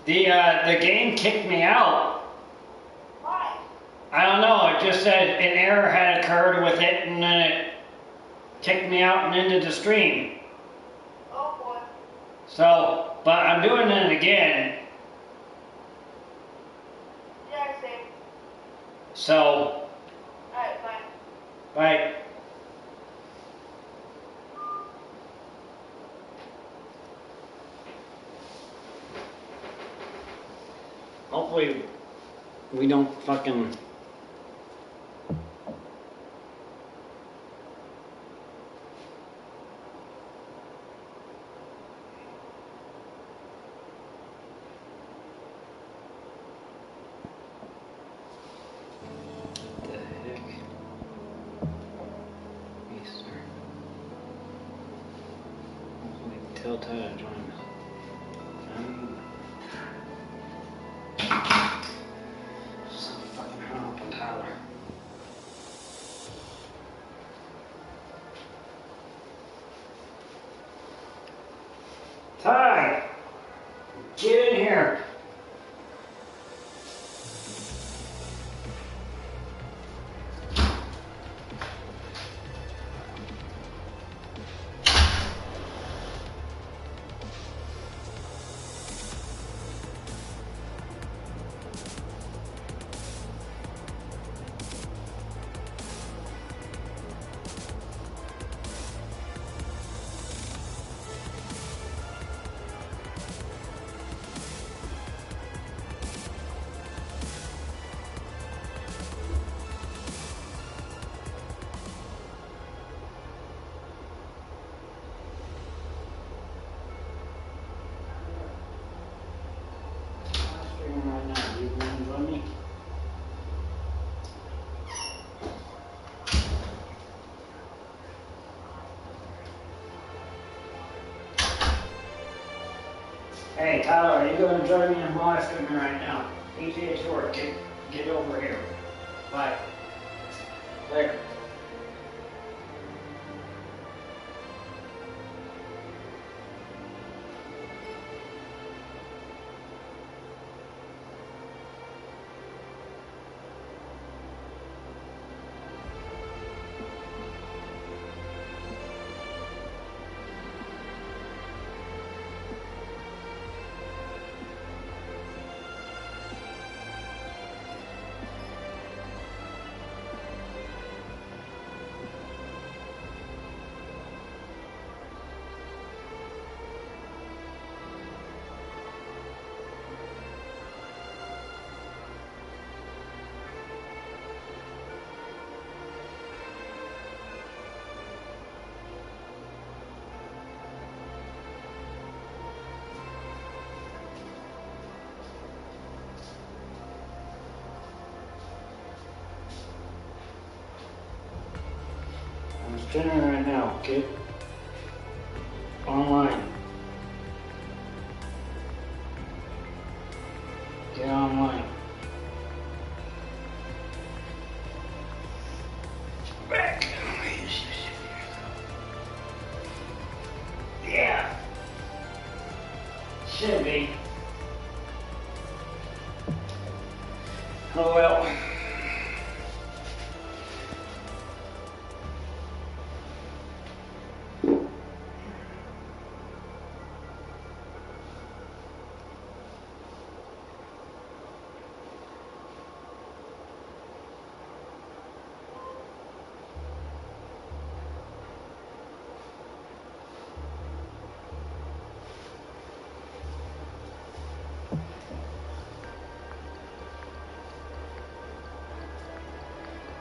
The game kicked me out. Why? I don't know, it just said an error had occurred with it and then it kicked me out and into the stream. Oh boy. So, but I'm doing it again. Yeah, same. So, Alright, bye. bye. Hopefully we don't fucking... What the heck? Easter. Hopefully tell Tyler to join us. So fucking hung up on Tyler. Ty! Get in here! Right now, you want to join me? Hey Tyler, are you going to join me in live streaming right now? PGA2k, get over here. Bye. Later. I'm streaming right now, okay? Online. Get online. Back. Yeah. Should be. Oh well.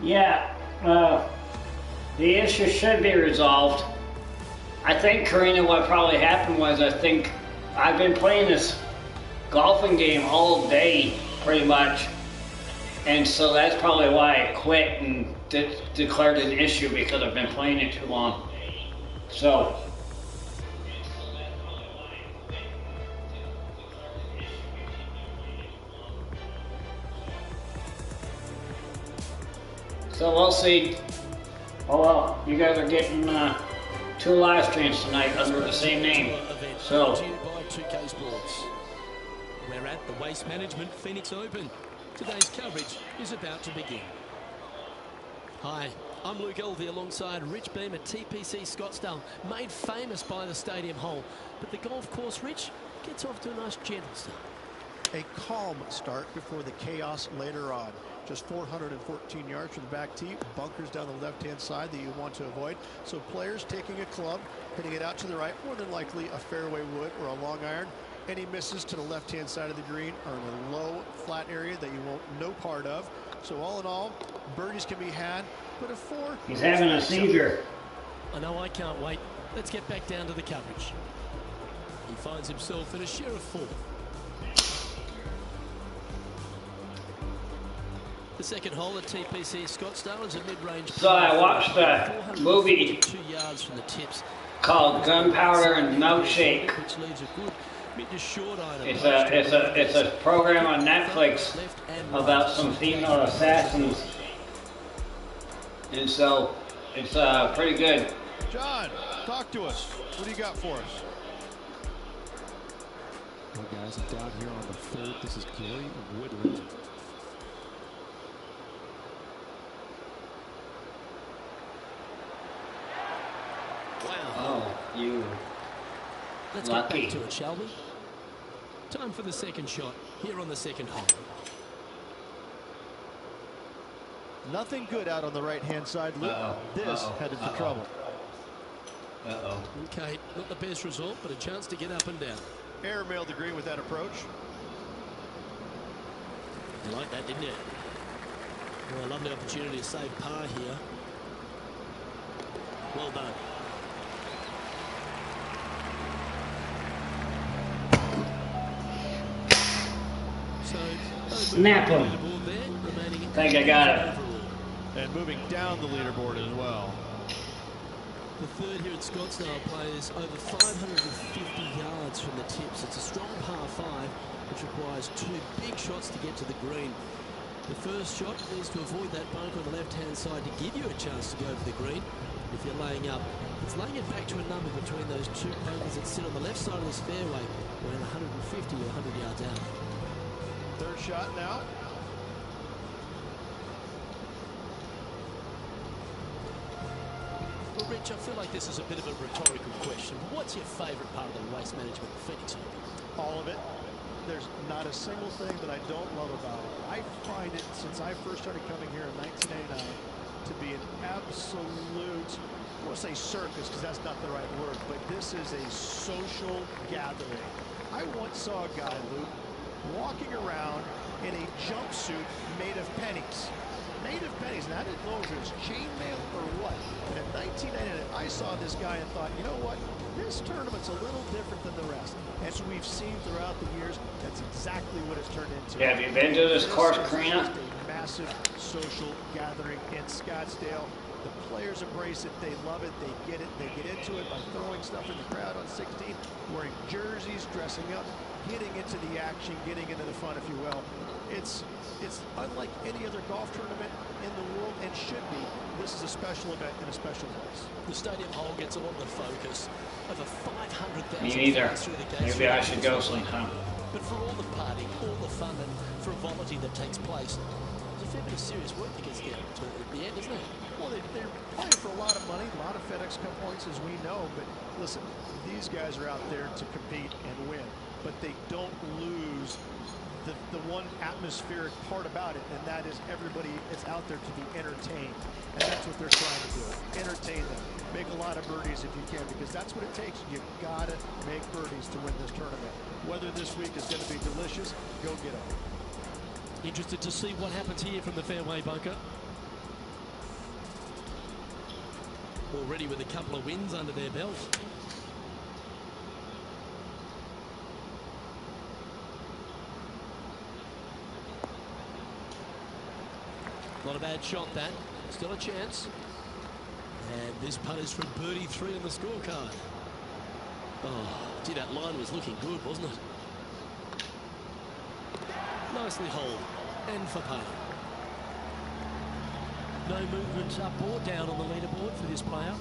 Yeah, the issue should be resolved. I think, Karina, what probably happened was I've been playing this golfing game all day, pretty much. And so that's probably why I quit and declared an issue, because I've been playing it too long. So we'll see. Oh well, you guys are getting 2 live streams tonight under the same name. So We're at the Waste Management Phoenix Open. Today's coverage is about to begin. Hi, I'm Luke Elvey alongside Rich Beam at TPC Scottsdale, made famous by the stadium hole. But the golf course, Rich, gets off to a nice gentle start. A calm start before the chaos later on. Just 414 yards from the back tee, bunkers down the left-hand side that you want to avoid. So players taking a club, hitting it out to the right, more than likely a fairway wood or a long iron. Any misses to the left-hand side of the green are in a low, flat area that you want no part of. So all in all, birdies can be had, but a 4... He's having a seizure. I know, I can't wait. Let's get back down to the coverage. He finds himself in a share of 4. The second hole at TPC Scottsdale is a mid-range. So I watched a movie 2 yards from the tips called Gunpowder and Milkshake. Which leaves a good mid to short iron. It's a program on Netflix about some female assassins, and so it's pretty good. John, talk to us. What do you got for us? Well, guys, I'm down here on the third. This is Gary Woodland. Oh, you Let's lucky. get back to it, shall we? Time for the second shot here on the second hole. Nothing good out on the right-hand side, Luke. This headed for trouble. Okay, not the best result, but a chance to get up and down. Airmailed agree with that approach. You like that, didn't you? Well, a lovely opportunity to save par here. Well done. Snap him. I think I got it. And moving down the leaderboard as well. The third here at Scottsdale plays over 550 yards from the tips. It's a strong par 5, which requires 2 big shots to get to the green. The first shot is to avoid that bunk on the left-hand side to give you a chance to go for the green. If you're laying up, it's laying it back to a number between those 2 bunkers that sit on the left side of this fairway, around 150 or 100 yards out. Third shot now. Well, Rich, I feel like this is a bit of a rhetorical question, but what's your favourite part of the Waste Management Phoenix Open? All of it. There's not a single thing that I don't love about it. I find it, since I first started coming here in 1989, to be an absolute, I want to say circus, because that's not the right word, but this is a social gathering. I once saw a guy, Luke, walking around in a jumpsuit made of pennies. Made of pennies, and I didn't know if it was chainmail or what. And in 1999, I saw this guy and thought, you know what? This tournament's a little different than the rest. As we've seen throughout the years, that's exactly what it's turned into. Yeah, have you been to this course, Karina? Just a massive social gathering in Scottsdale. The players embrace it. They love it. They get it. They get into it by throwing stuff in the crowd on 16, wearing jerseys, dressing up, getting into the action, getting into the fun, if you will. It's unlike any other golf tournament in the world, and should be. This is a special event in a special place. The stadium hole gets a lot of the focus. Over 500,000 Me neither. fans through the gates. Maybe I should go sometime. But for all the partying, all the fun and frivolity that takes place, there's a fair bit of serious work that gets down to the end, isn't it? Well, they're playing for a lot of money, a lot of FedEx Cup points, as we know. But listen, these guys are out there to compete and win, but they don't lose the one atmospheric part about it, and that is everybody is out there to be entertained, and that's what they're trying to do. Entertain them, make a lot of birdies if you can, because that's what it takes. You gotta make birdies to win this tournament. Whether this week is going to be delicious, go get them. Interested to see what happens here from the fairway bunker. Already with a couple of wins under their belt. Not a bad shot, that. Still a chance. And this putt is from birdie 3 on the scorecard. Oh, gee, that line was looking good, wasn't it? Nicely holed. And for par. No movement up or down on the leaderboard for this player.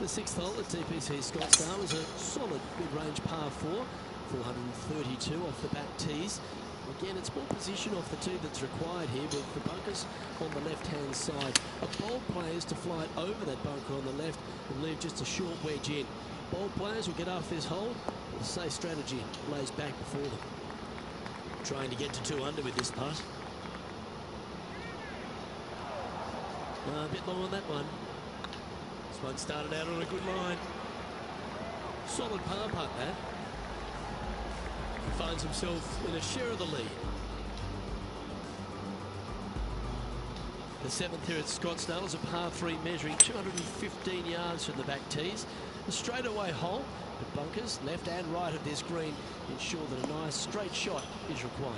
The 6th hole at TPC Scottsdale is a solid mid-range par 4, 432 off the back tees. Again, it's more position off the tee that's required here, with the bunkers on the left-hand side. A bold player is to fly it over that bunker on the left and leave just a short wedge in. Bold players will get off this hole. The safe strategy lays back before them. Trying to get to 2 under with this putt. A bit long on that one. This one started out on a good line. Solid par putt, that. He finds himself in a share of the lead. The 7th here at Scottsdale is a par 3 measuring 215 yards from the back tees. A straightaway hole, but bunkers left and right of this green ensure that a nice straight shot is required.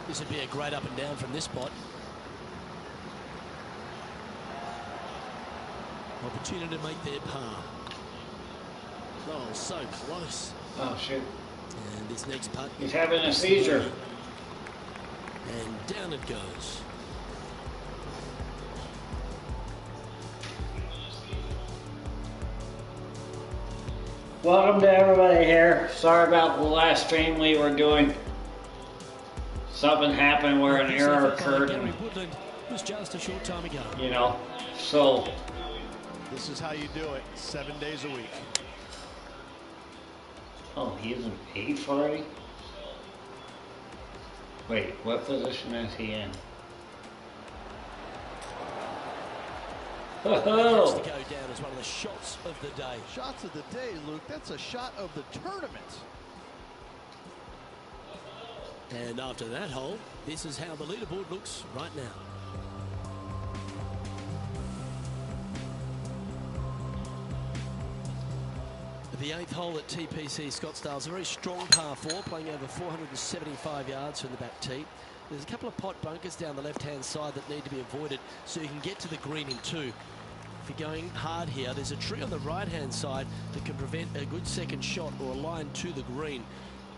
This would be a great up and down from this spot. Opportunity to make their par. Oh, so close. Oh, shit. And this next putt. He's having a seizure. And down it goes. Welcome to everybody here. Sorry about the last stream we were doing. Something happened where an error occurred. Henry Woodland was just a short time ago. You know, so. This is how you do it, 7 days a week. Oh, he isn't 8th already? Wait, what position is he in? Has to Oh, go down as one of the shots of the day. Shots of the day, Luke. That's a shot of the tournament. And after that hole, this is how the leaderboard looks right now. The 8th hole at TPC Scottsdale is a very strong par 4, playing over 475 yards from the back tee. There's a couple of pot bunkers down the left-hand side that need to be avoided so you can get to the green in 2. If you're going hard here, there's a tree on the right-hand side that can prevent a good second shot or a line to the green.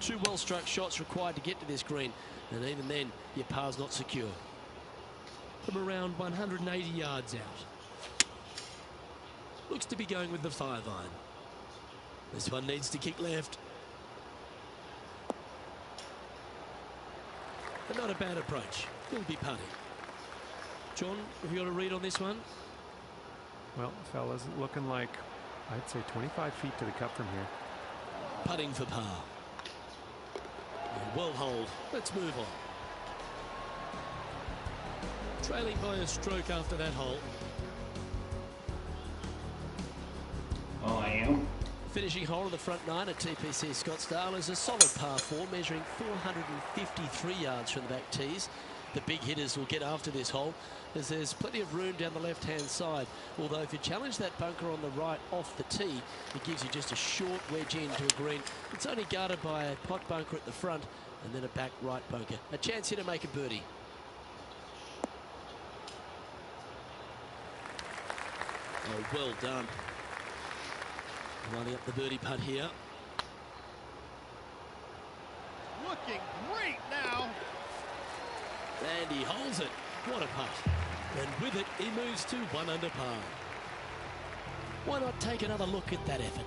2 well-struck shots required to get to this green, and even then, your par's not secure. From around 180 yards out. Looks to be going with the 5-iron. This one needs to kick left. But not a bad approach. He'll be putting. John, have you got a read on this one? Well, fellas, looking like, I'd say 25 feet to the cup from here. Putting for par. And well hold. Let's move on. Trailing by a stroke after that hole. oh, I am. Finishing hole of the front 9 at TPC Scottsdale is a solid par 4, measuring 453 yards from the back tees. The big hitters will get after this hole, as there's plenty of room down the left-hand side. Although if you challenge that bunker on the right off the tee, it gives you just a short wedge into a green. It's only guarded by a pot bunker at the front and then a back right bunker. A chance here to make a birdie. Oh, well done. Lining up the birdie putt here. Looking great now. And he holds it. What a putt. And with it, he moves to 1 under par. Why not take another look at that effort?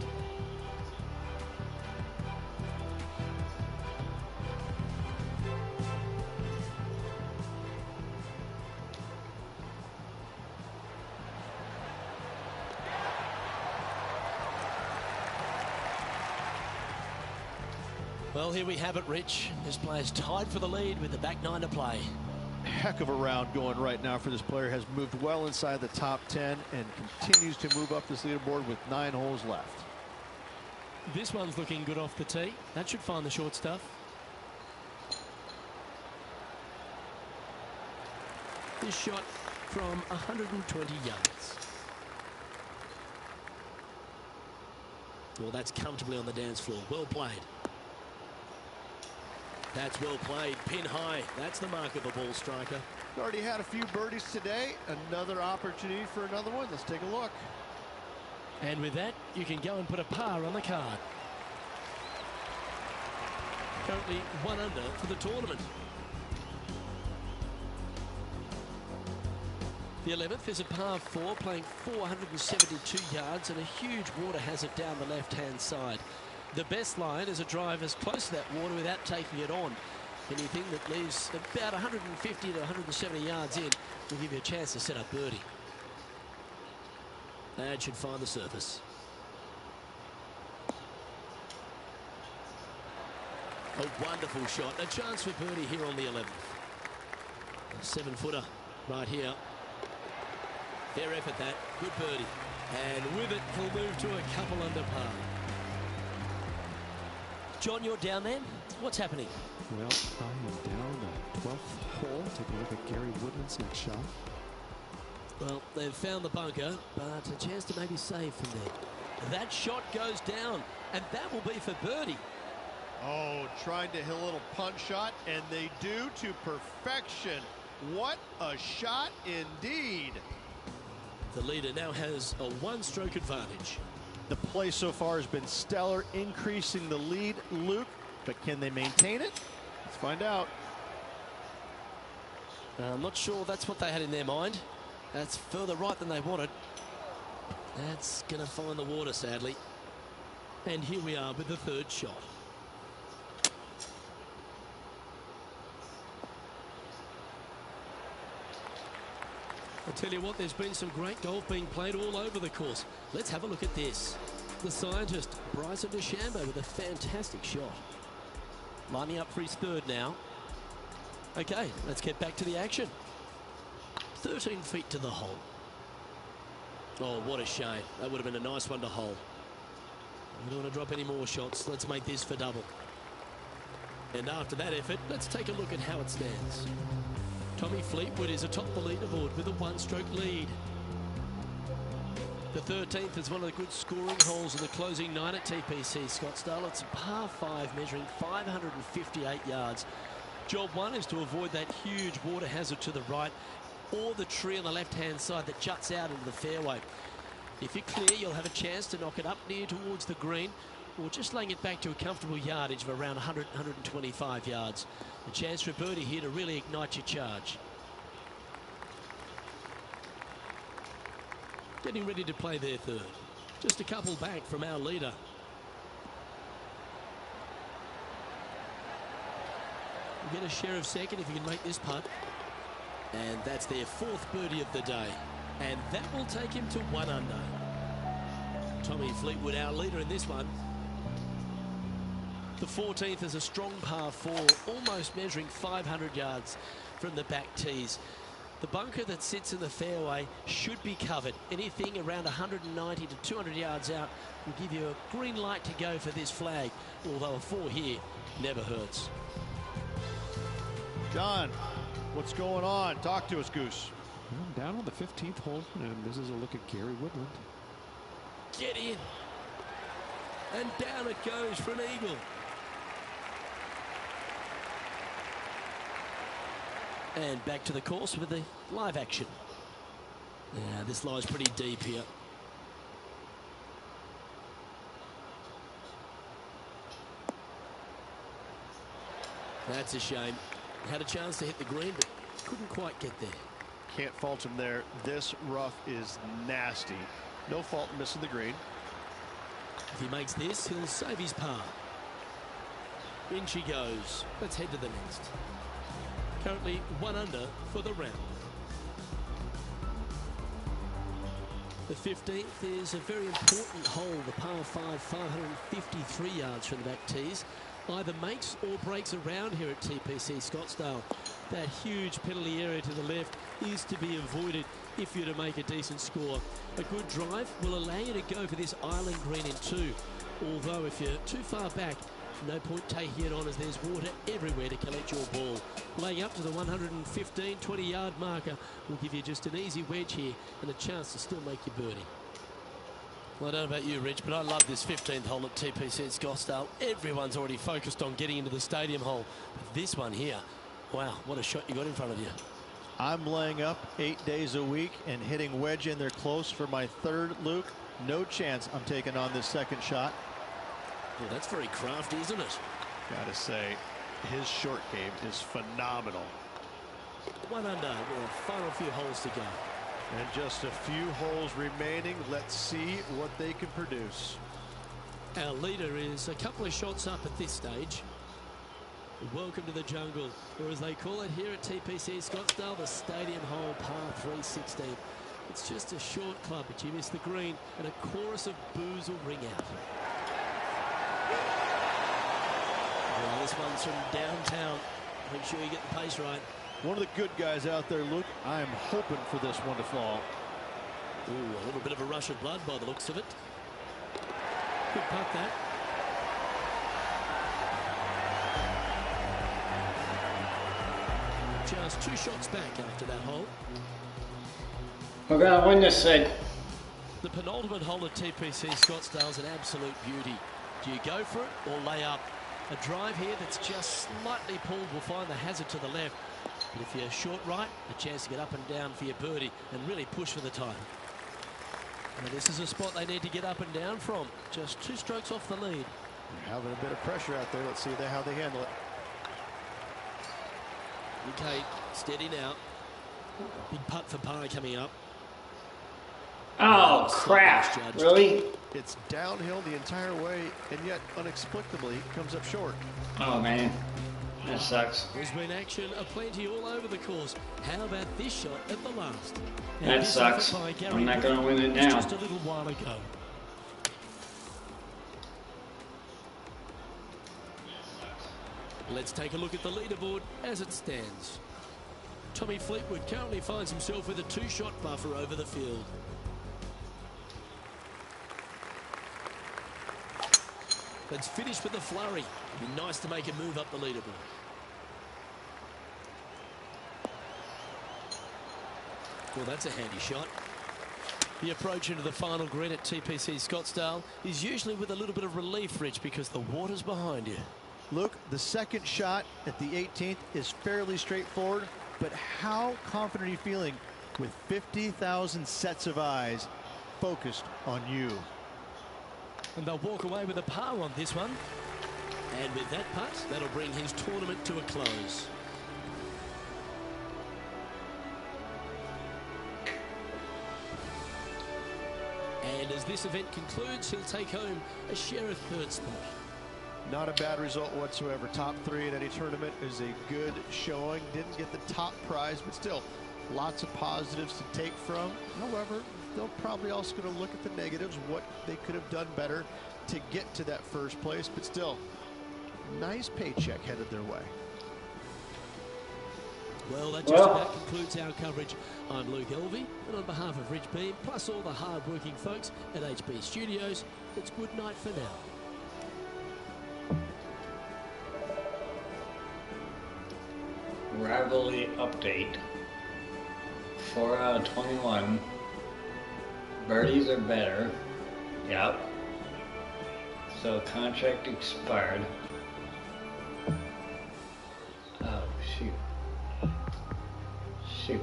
Well, here we have it, Rich. This player's tied for the lead with the back 9 to play. Heck of a round going right now for this player. Has moved well inside the top 10 and continues to move up this leaderboard with 9 holes left. This one's looking good off the tee. That should find the short stuff. This shot from 120 yards. Well, that's comfortably on the dance floor. Well played. That's well played. Pin high. That's the mark of a ball striker. Already had a few birdies today. Another opportunity for another one. Let's take a look. And with that, you can go and put a par on the card. Currently 1 under for the tournament. The 11th is a par 4, playing 472 yards and a huge water hazard down the left-hand side. The best line is a drive as close to that water without taking it on. Anything that leaves about 150 to 170 yards in will give you a chance to set up birdie. That should find the surface. A wonderful shot. A chance for birdie here on the 11th. A 7-footer right here. Fair effort that. Good birdie. And with it, he'll move to a couple under par. John, you're down there. What's happening? Well, I am down the 12th hole. Take a look at Gary Woodland's next shot. Well, they've found the bunker, but a chance to maybe save from there. That shot goes down, and that will be for birdie. Oh, trying to hit a little punch shot, and they do to perfection. What a shot indeed. The leader now has a one-stroke advantage. The play so far has been stellar, increasing the lead, Luke, but can they maintain it? Let's find out. I'm not sure that's what they had in their mind. That's further right than they wanted. That's going to find the water, sadly. And here we are with the third shot. I tell you what, there's been some great golf being played all over the course. Let's have a look at this. The scientist, Bryson DeChambeau, with a fantastic shot. Lining up for his third now. Okay, let's get back to the action. 13 feet to the hole. Oh, what a shame. That would have been a nice one to hole. We don't want to drop any more shots. Let's make this for double. And after that effort, let's take a look at how it stands. Tommy Fleetwood is atop the leaderboard with a one-stroke lead. The 13th is one of the good scoring holes in the closing 9 at TPC Scottsdale. It's a par 5 measuring 558 yards. Job 1 is to avoid that huge water hazard to the right or the tree on the left-hand side that juts out into the fairway. If you're clear, you'll have a chance to knock it up near towards the green or just laying it back to a comfortable yardage of around 100, 125 yards. A chance for a birdie here to really ignite your charge. Getting ready to play their third. Just a couple back from our leader. You'll get a share of second if you can make this putt. And that's their fourth birdie of the day. And that will take him to 1 under. Tommy Fleetwood, our leader in this one. The 14th is a strong par 4, almost measuring 500 yards from the back tees. The bunker that sits in the fairway should be covered. Anything around 190 to 200 yards out will give you a green light to go for this flag, although a 4 here never hurts. John, what's going on? Talk to us, Goose. Well, down on the 15th hole, and this is a look at Gary Woodland. Get in. And down it goes for an eagle. And back to the course with the live action. Yeah, this lies pretty deep here. That's a shame. Had a chance to hit the green, but couldn't quite get there. Can't fault him there. This rough is nasty. No fault in missing the green. If he makes this, he'll save his par. In she goes. Let's head to the next. Currently 1 under for the round. The 15th is a very important hole, the par 5, 553 yards from the back tees. Either makes or breaks around here at TPC Scottsdale. That huge penalty area to the left is to be avoided if you're to make a decent score. A good drive will allow you to go for this island green in 2. Although if you're too far back, no point taking it on as there's water everywhere to collect your ball. Laying up to the 115, 20-yard marker will give you just an easy wedge here and a chance to still make your birdie. Well, I don't know about you, Rich, but I love this 15th hole at TPC Scottsdale. Everyone's already focused on getting into the stadium hole. But this one here, wow, what a shot you got in front of you. I'm laying up 8 days a week and hitting wedge in there close for my third, Luke. No chance I'm taking on this second shot. Well, that's very crafty, isn't it? Gotta say, his short game is phenomenal. 1 under with a final few holes to go. And just a few holes remaining. Let's see what they can produce. Our leader is a couple of shots up at this stage. Welcome to the jungle, or as they call it here at TPC Scottsdale, the Stadium Hole Par 316. It's just a short club, but you miss the green, and a chorus of boos will ring out. Well, this one's from downtown. Make sure you get the pace right. One of the good guys out there, Luke. I am hoping for this one to fall. Ooh, a little bit of a rush of blood by the looks of it. Good putt, that. Just 2 shots back after that hole. We're going to win this thing. The penultimate hole at TPC Scottsdale is an absolute beauty. Do you go for it or lay up? A drive here that's just slightly pulled will find the hazard to the left. But if you're short right, a chance to get up and down for your birdie and really push for the time. And this is a spot they need to get up and down from. Just 2 strokes off the lead. They're having a bit of pressure out there. Let's see how they handle it. Okay, steady now. Big putt for par coming up. Oh, crap. Really? It's downhill the entire way, and yet inexplicably comes up short. Oh, man. That sucks. There's been action aplenty all over the course. How about this shot at the last? That sucks. I'm not going to win it now. Just a little while ago. Let's take a look at the leaderboard as it stands. Tommy Fleetwood currently finds himself with a 2-shot buffer over the field. Let's finish with a flurry. It'd be nice to make a move up the leaderboard. Well, that's a handy shot. The approach into the final green at TPC Scottsdale is usually with a little bit of relief, Rich, because the water's behind you. Luke, the second shot at the 18th is fairly straightforward, but how confident are you feeling with 50,000 sets of eyes focused on you? And they'll walk away with a par on this one. And with that putt, that'll bring his tournament to a close. And as this event concludes, he'll take home a share of 3rd spot. Not a bad result whatsoever. Top 3 in any tournament is a good showing. Didn't get the top prize, but still lots of positives to take from. However, they're probably also going to look at the negatives, what they could have done better to get to that 1st place, but still nice paycheck headed their way. Well, that just about concludes our coverage. I'm Luke Elvey, and on behalf of Rich Beam, plus all the hard-working folks at HB Studios, it's good night for now. Rivalry update. 4 out of 21. Birdies are better. Yep. So contract expired. Oh, shoot.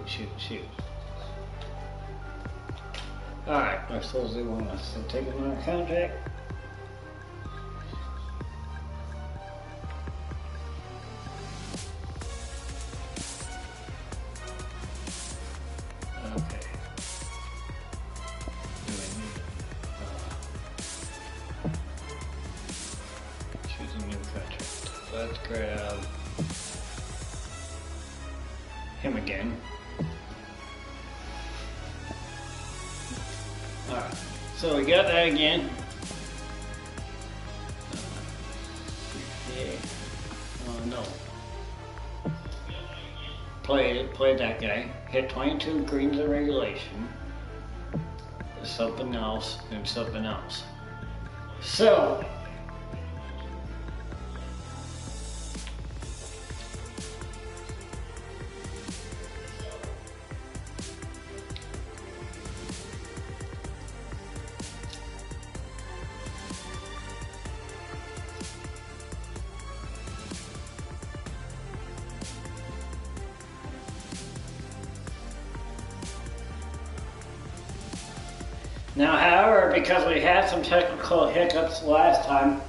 Shoot. Alright, I suppose they want us to take another contract. Let's grab him again. Alright, so we got that again. Yeah. Oh no. Played that guy. Hit 22 greens in regulation. Something else and something else. So now, however, because we had some technical hiccups last time,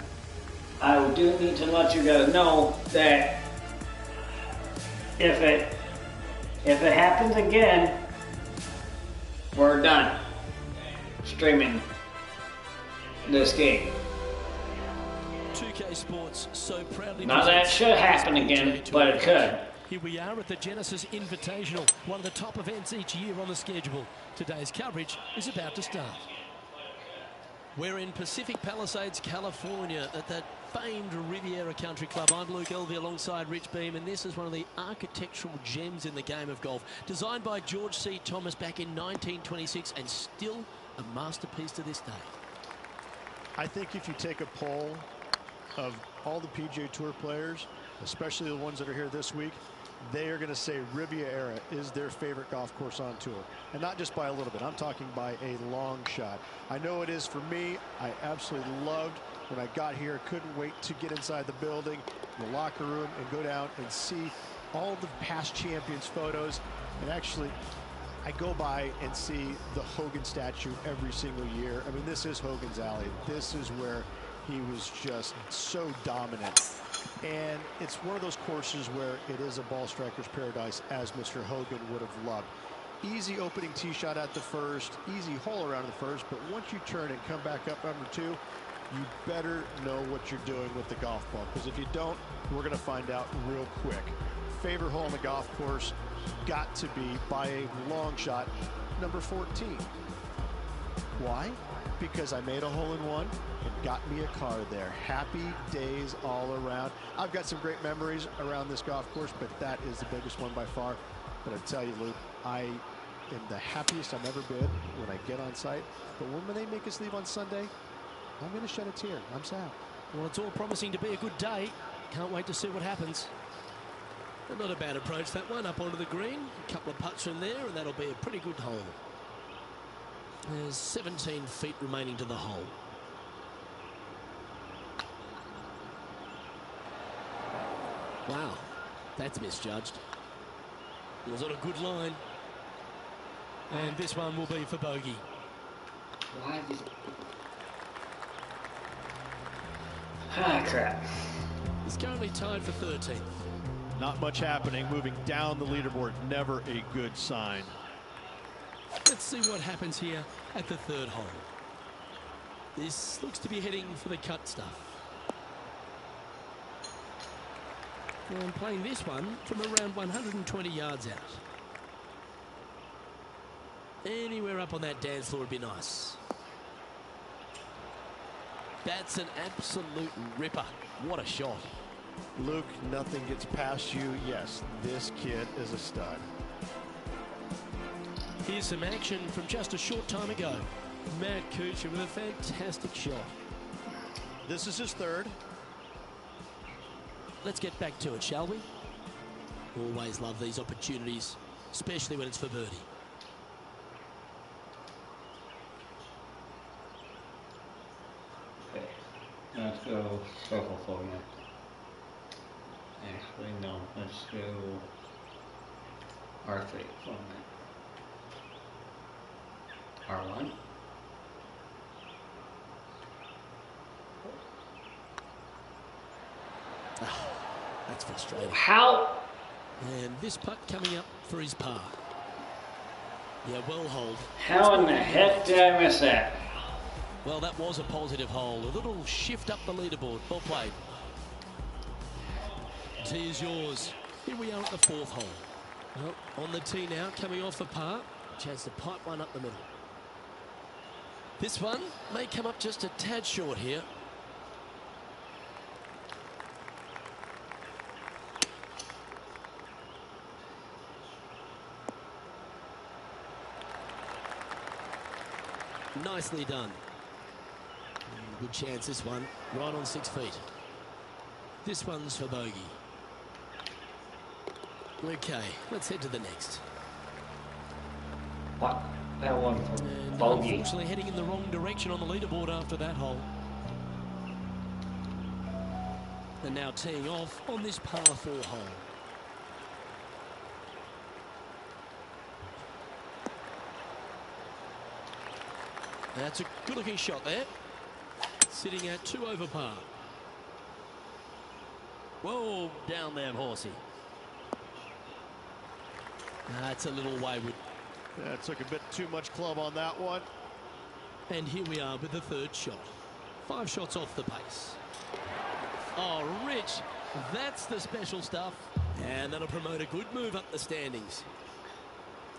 I do need to let you guys know that if it happens again, we're done streaming this game. 2K Sports so proudly. Now that should happen again, but it could. Here we are at the Genesis Invitational, one of the top events each year on the schedule. Today's coverage is about to start. We're in Pacific Palisades, California, at that famed Riviera Country Club. I'm Luke Elvey alongside Rich Beam, and this is one of the architectural gems in the game of golf. Designed by George C. Thomas back in 1926 and still a masterpiece to this day. I think if you take a poll of all the PGA Tour players, especially the ones that are here this week, they are going to say Riviera is their favorite golf course on tour. And not just by a little bit. I'm talking by a long shot. I know it is for me. I absolutely loved when I got here. Couldn't wait to get inside the building, the locker room, and go down and see all the past champions photos. And actually, I go by and see the Hogan statue every single year. I mean, this is Hogan's Alley. This is where he was just so dominant. And it's one of those courses where it is a ball striker's paradise, as Mr. Hogan would have loved. Easy opening tee shot at the first, easy hole around the first, but once you turn and come back up number 2, you better know what you're doing with the golf ball, because if you don't, we're going to find out real quick. Favorite hole on the golf course got to be, by a long shot, number 14. Why? Because I made a hole-in-one and got me a car there. Happy days all around. I've got some great memories around this golf course, but that is the biggest one by far. But I tell you, Luke, I am the happiest I've ever been when I get on site. But when they make us leave on Sunday, I'm going to shed a tear. I'm sad. Well, it's all promising to be a good day. Can't wait to see what happens. And not a bad approach, that one, up onto the green. A couple of putts from there, and that'll be a pretty good hole. There's 17 feet remaining to the hole. Wow, that's misjudged. It was on a good line. And this one will be for bogey. Why did... Ah, crap. He's currently tied for 13th. Not much happening. Moving down the leaderboard, never a good sign. Let's see what happens here at the third hole. This looks to be heading for the cut stuff. And I'm playing this one from around 120 yards out. Anywhere up on that dance floor would be nice. That's an absolute ripper. What a shot. Luke, nothing gets past you. Yes, this kid is a stud. Here's some action from just a short time ago. Matt Kuchar with a fantastic shot. This is his third. Let's get back to it, shall we? Always love these opportunities, especially when it's for birdie. Okay, let's go circle format. Actually, no, let's go R3 format. R1. That's frustrating. How? And this putt coming up for his par. Yeah, well hold. How in the heck did I miss that? Well, that was a positive hole. A little shift up the leaderboard. Well played. Tee is yours. Here we are at the fourth hole. Well, on the tee now, coming off the par. Chance to pipe one up the middle. This one may come up just a tad short here. Nicely done. Good chance this one, right on 6 feet. This one's for bogey. Okay, let's head to the next. What? That one for And bogey. unfortunately heading in the wrong direction on the leaderboard after that hole. And now teeing off on this par 4 hole. That's a good looking shot there. Sitting at 2 over par. Whoa, down there, horsey. That's a little wayward. Yeah, it took a bit too much club on that one. And here we are with the third shot. 5 shots off the pace. Oh, Rich, that's the special stuff. And that'll promote a good move up the standings.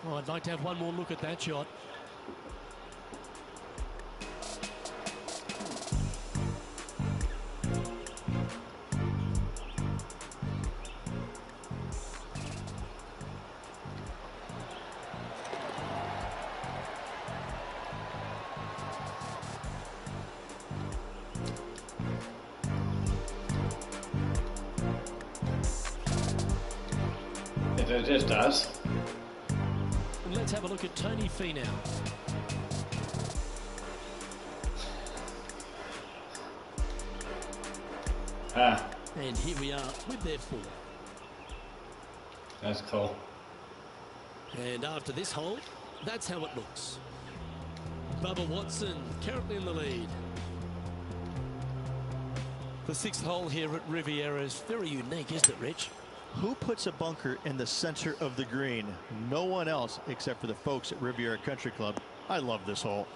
Oh, I'd like to have one more look at that shot. It just does. And let's have a look at Tony Fee now. And here we are with their 4. That's cool. And after this hole, that's how it looks. Bubba Watson currently in the lead. The 6th hole here at Riviera is very unique, isn't it, Rich? Who puts a bunker in the center of the green? No one else except for the folks at Riviera Country Club. I love this hole.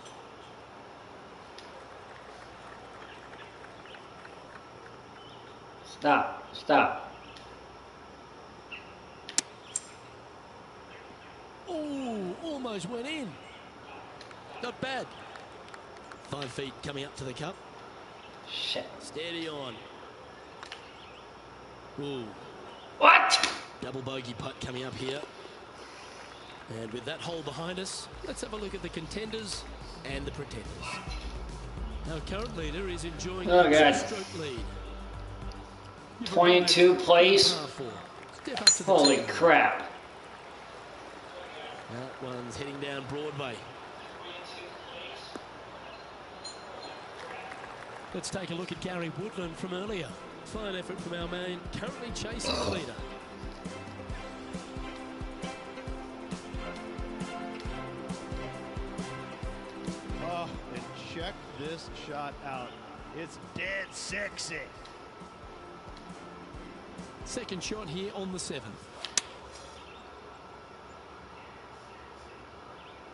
Stop. Oh, almost went in. Not bad. 5 feet coming up to the cup. Shit. Steady on. Ooh. What? Double bogey putt coming up here. And with that hole behind us, let's have a look at the contenders and the pretenders. Our current leader is enjoying a 2-stroke lead. 22 place. Step up to the Holy tee. crap. That one's heading down Broadway. Let's take a look at Gary Woodland from earlier. Fine effort from our man, currently chasing the leader. Oh, and check this shot out. It's dead sexy. Second shot here on the 7th.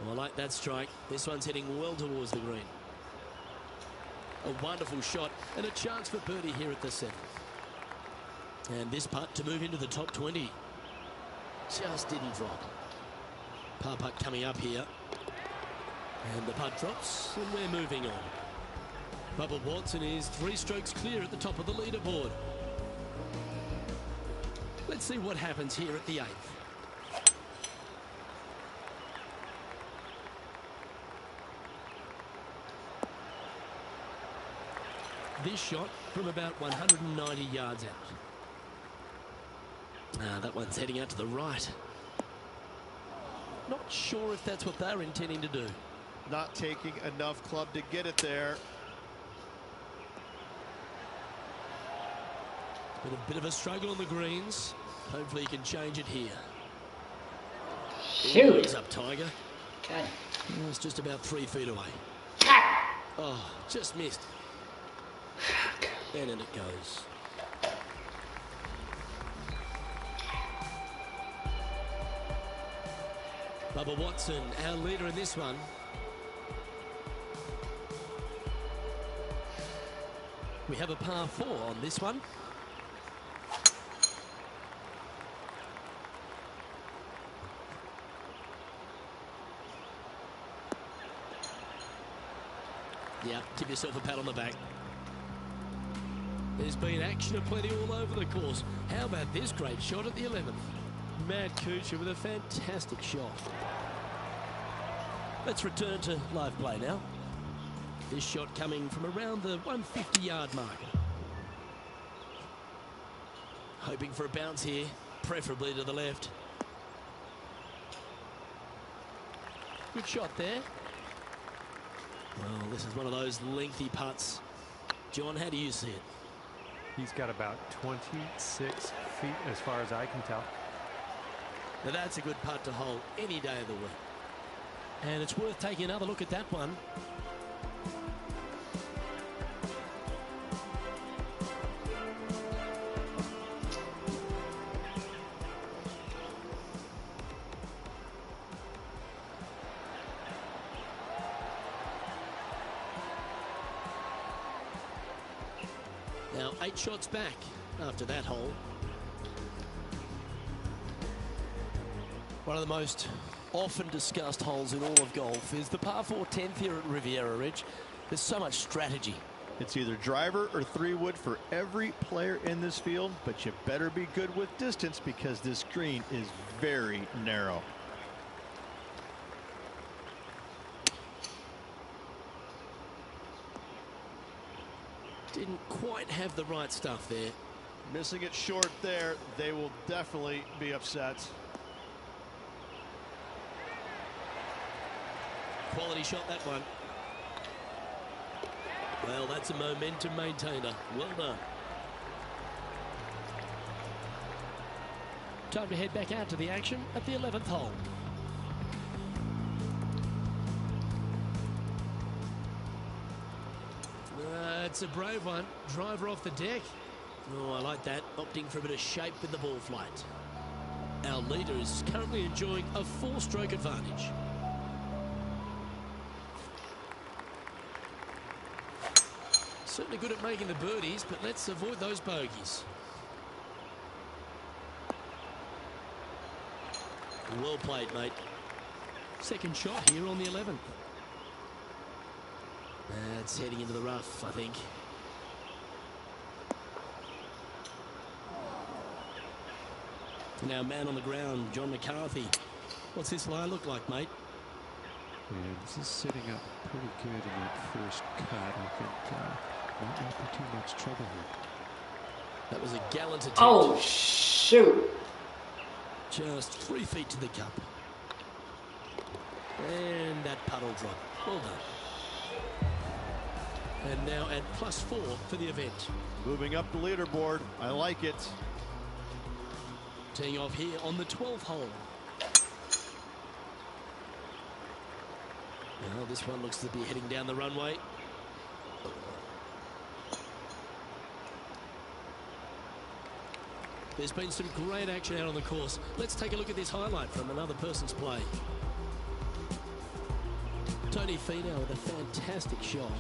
Well, I like that strike. This one's heading well towards the green. A wonderful shot and a chance for birdie here at the 7th. And this putt to move into the top 20. Just didn't drop. Par putt coming up here. And the putt drops and we're moving on. Bubba Watson is 3 strokes clear at the top of the leaderboard. Let's see what happens here at the 8th. This shot from about 190 yards out. That one's heading out to the right. Not sure if that's what they're intending to do. Not taking enough club to get it there. With a bit of a struggle on the greens. Hopefully he can change it here. Shoot. Ooh, he's up, Tiger. Okay. It's just about 3 feet away. Oh, just missed. And in it goes. Bubba Watson, our leader in this one. We have a par 4 on this one. Yeah, give yourself a pat on the back. There's been action aplenty all over the course. How about this great shot at the 11th? Matt Kuchar with a fantastic shot. Let's return to live play now. This shot coming from around the 150-yard mark. Hoping for a bounce here, preferably to the left. Good shot there. Well, this is one of those lengthy putts. John, how do you see it? He's got about 26 feet as far as I can tell. Now that's a good putt to hold any day of the week. And it's worth taking another look at that one. Now 8 shots back after that hole. One of the most often discussed holes in all of golf is the par 4 10th here at Riviera Ridge. There's so much strategy. It's either driver or 3-wood for every player in this field, but you better be good with distance because this green is very narrow. Didn't quite have the right stuff there. Missing it short there, they will definitely be upset. Quality shot, that one. Well, that's a momentum maintainer. Well done. Time to head back out to the action at the 11th hole. It's a brave one. Driver off the deck. Oh, I like that. Opting for a bit of shape with the ball flight. Our leader is currently enjoying a 4-stroke advantage. Certainly good at making the birdies, but let's avoid those bogeys. Well played, mate. Second shot here on the 11th. It's heading into the rough, I think. Now, man on the ground, John McCarthy. What's this lie look like, mate? Yeah, this is setting up pretty good in that first cut. I think might not be too much trouble here. That was a gallant attempt. Oh, shoot. Just 3 feet to the cup. And that puddle drop. Well done. And now at +4 for the event. Moving up the leaderboard. I like it. Teeing off here on the 12th hole. Well, this one looks to be heading down the runway. There's been some great action out on the course. Let's take a look at this highlight from another person's play. Tony Finau with a fantastic shot.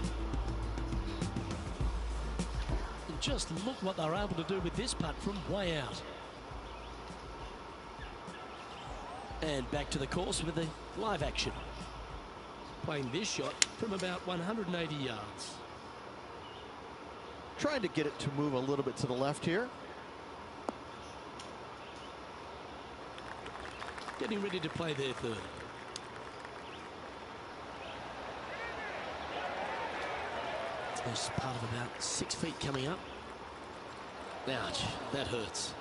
And just look what they're able to do with this putt from way out. And back to the course with the live action. Playing this shot from about 180 yards. Trying to get it to move a little bit to the left here. Getting ready to play their third. There's part of about 6 feet coming up. Ouch, that hurts.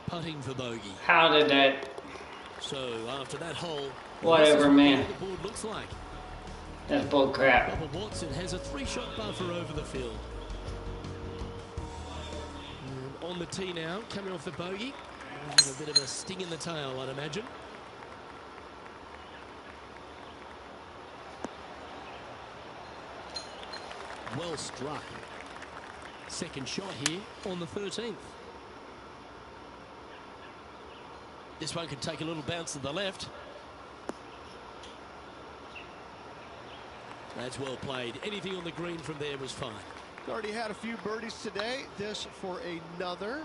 Putting for bogey. How did that? So after that hole, Whatever, man. the board looks like. That's bull crap. Bubba Watson has a 3-shot buffer over the field. And on the tee now, coming off the bogey. A bit of a sting in the tail, I'd imagine. Well struck. Second shot here on the 13th. This one could take a little bounce to the left. That's well played. Anything on the green from there was fine. Already had a few birdies today. This for another.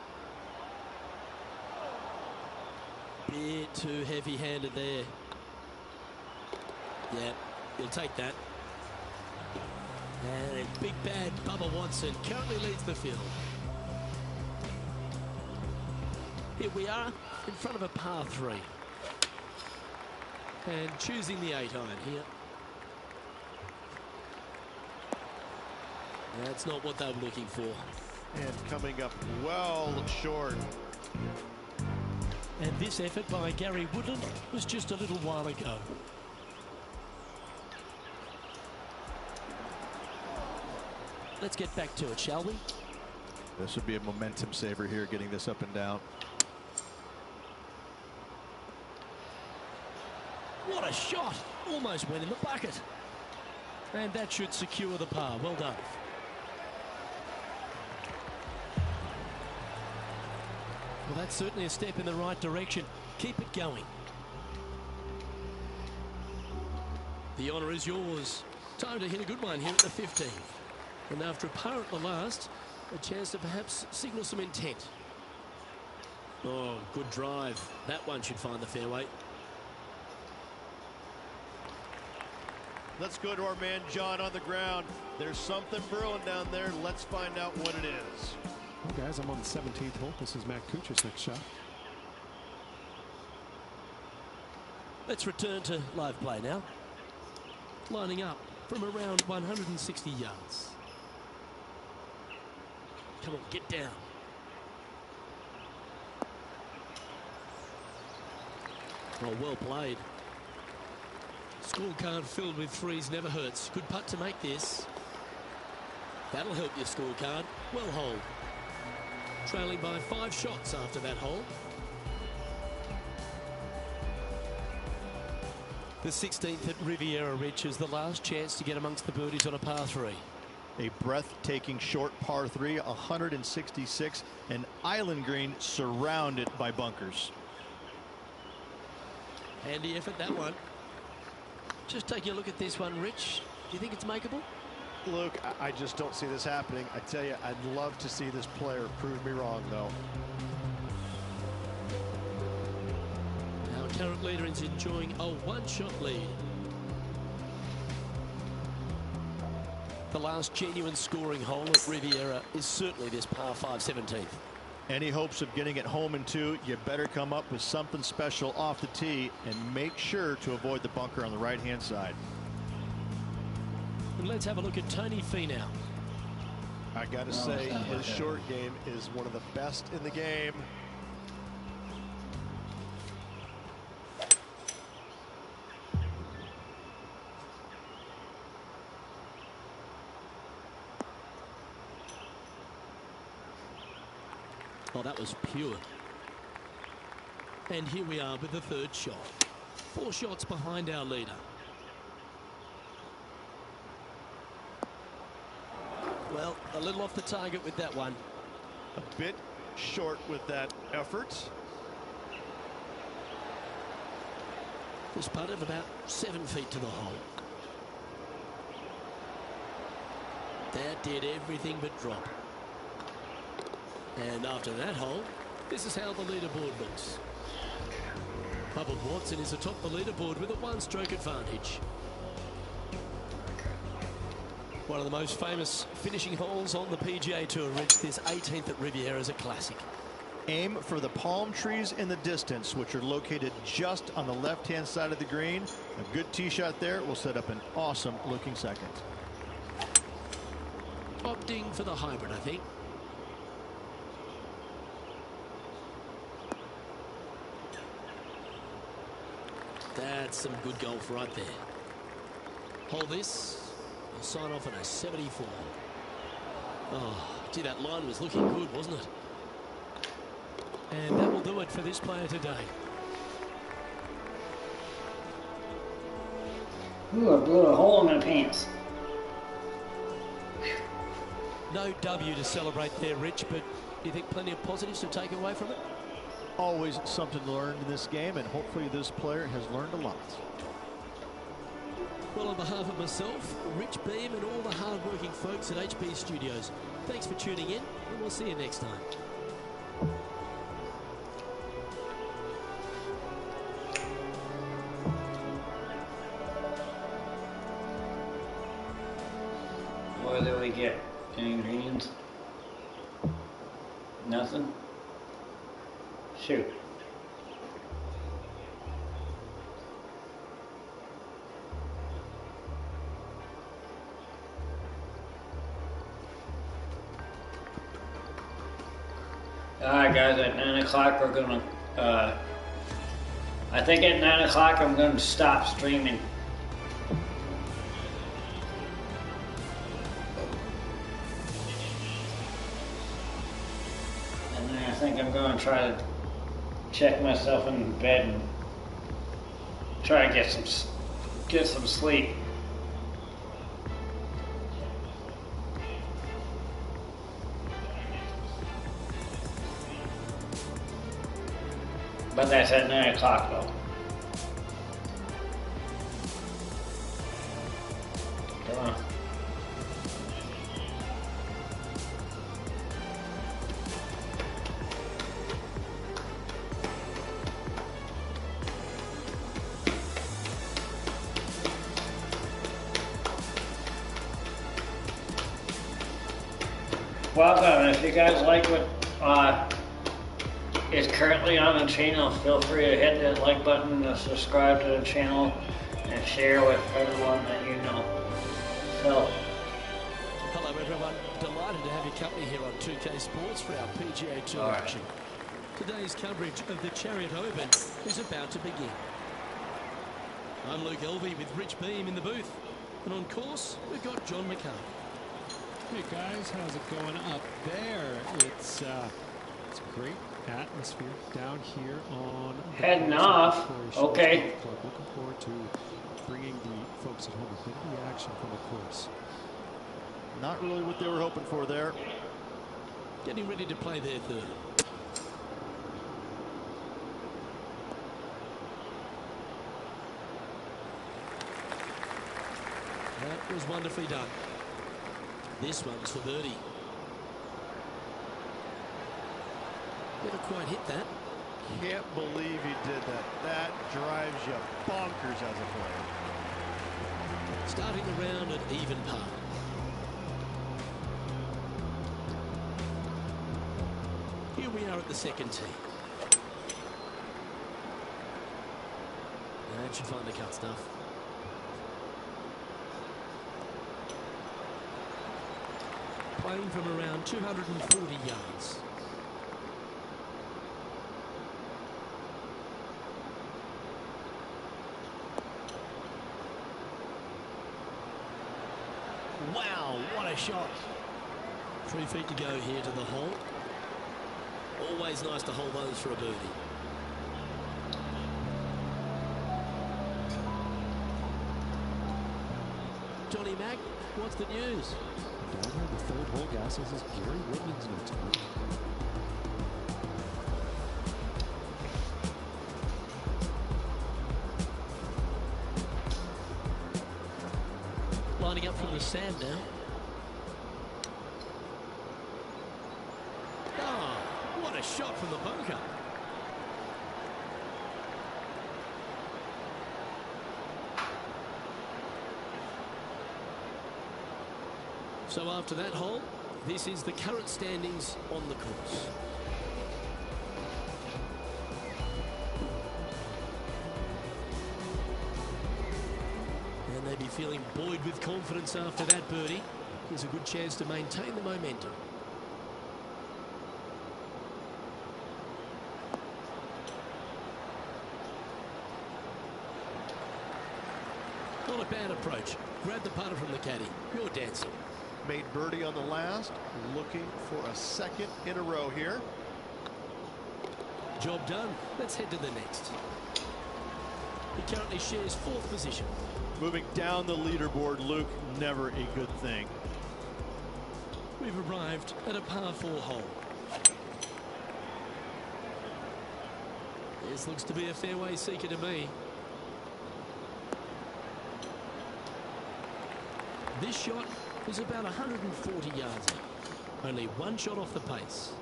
Bit too heavy-handed there. Yeah, he'll take that. And big bad Bubba Watson currently leads the field. Here we are in front of a par 3. And choosing the 8-iron here. That's not what they were looking for. And coming up well short. And this effort by Gary Woodland was just a little while ago. Let's get back to it, shall we? This would be a momentum saver here, getting this up and down. What a shot! Almost went in the bucket. And that should secure the par. Well done. Well, that's certainly a step in the right direction. Keep it going. The honour is yours. Time to hit a good one here at the 15th. And after a par at the last, A chance to perhaps signal some intent. Oh, good drive. That one should find the fairway. Let's go to our man John on the ground. There's something brewing down there. Let's find out what it is. Well, guys, I'm on the 17th hole. This is Matt Kuchar's next shot. Let's return to live play now. Lining up from around 160 yards. Come on, get down. Oh, well played. Scorecard filled with threes never hurts. Good putt to make this. That'll help your scorecard. Well holed. Trailing by 5 shots after that hole. The 16th at Riviera Ridge is the last chance to get amongst the birdies on a par 3. A breathtaking short par 3, 166, an island green surrounded by bunkers. Handy effort, that one. Just taking a look at this one, Rich. Do you think it's makeable? Luke, I just don't see this happening. I tell you, I'd love to see this player prove me wrong, though. Our current leader is enjoying a 1-shot lead. The last genuine scoring hole at Riviera is certainly this par 5 17th. Any hopes of getting it home in 2, you better come up with something special off the tee and make sure to avoid the bunker on the right-hand side. And let's have a look at Tony Finau. I got to say, his short game is one of the best in the game. Oh, that was pure. And here we are with the 3rd shot. 4 shots behind our leader. Well, a little off the target with that one. A bit short with that effort. Was putted about 7 feet to the hole. That did everything but drop. And after that hole, this is how the leaderboard looks. Bubba Watson is atop the leaderboard with a 1-stroke advantage. One of the most famous finishing holes on the PGA Tour, Rich. This 18th at Riviera is a classic. Aim for the palm trees in the distance, which are located just on the left-hand side of the green. A good tee shot there will set up an awesome-looking second. Opting for the hybrid, I think. That's some good golf right there. Hold this. We'll sign off on a 74. Oh, gee, that line was looking good, wasn't it? And that will do it for this player today. Ooh, I blew a hole in my pants. No W to celebrate there, Rich, but do you think plenty of positives to take away from it? Always something learned in this game, and hopefully this player has learned a lot. Well, on behalf of myself, Rich Beam, and all the hard-working folks at HP Studios, thanks for tuning in, and we'll see you next time. What do we get? Any greens? Nothing? Shoot. Alright guys, at 9 o'clock we're gonna, I think at 9 o'clock I'm gonna stop streaming. And then I think I'm gonna try to check myself in bed and try to get some sleep. But that's at 9 o'clock though. Come on. welcome. If you guys like what is currently on the channel, feel free to hit that like button, to subscribe to the channel, and share with everyone that you know. So, Hello everyone, delighted to have your company here on 2K Sports for our PGA2 action. Today's coverage of the Chariot Open is about to begin. I'm Luke Elvey with Rich Beam in the booth, and on course we've got John McCarthy. Hey guys, how's it going up there? It's a great atmosphere down here on the heading course off. of the Okay. Club. Looking forward to bringing the folks at home a bit of the action from the course. Not really what they were hoping for there. Getting ready to play their third. That was wonderfully done. This one's for birdie. Never quite hit that. Can't believe he did that. That drives you bonkers as a player. Starting the round at even par. Here we are at the second tee. That should find the cut stuff. Playing from around 240 yards. Wow, what a shot. 3 feet to go here to the hole. Always nice to hold those for a birdie. Johnny Mack, what's the news? Down here, the third hole, gas says Gary Woodland's next to it. Lining up from the sand now. Oh, what a shot from the bunker. So after that hole, this is the current standings on the course. And they'd be feeling buoyed with confidence after that birdie. Here's a good chance to maintain the momentum. Not a bad approach. Grab the putter from the caddy. You're dancing. Made birdie on the last. Looking for a second in a row here. Job done. Let's head to the next. He currently shares 4th position. Moving down the leaderboard, Luke, never a good thing. We've arrived at a par 4 hole. This looks to be a fairway seeker to me. This shot is about 140 yards out. Only one shot off the pace.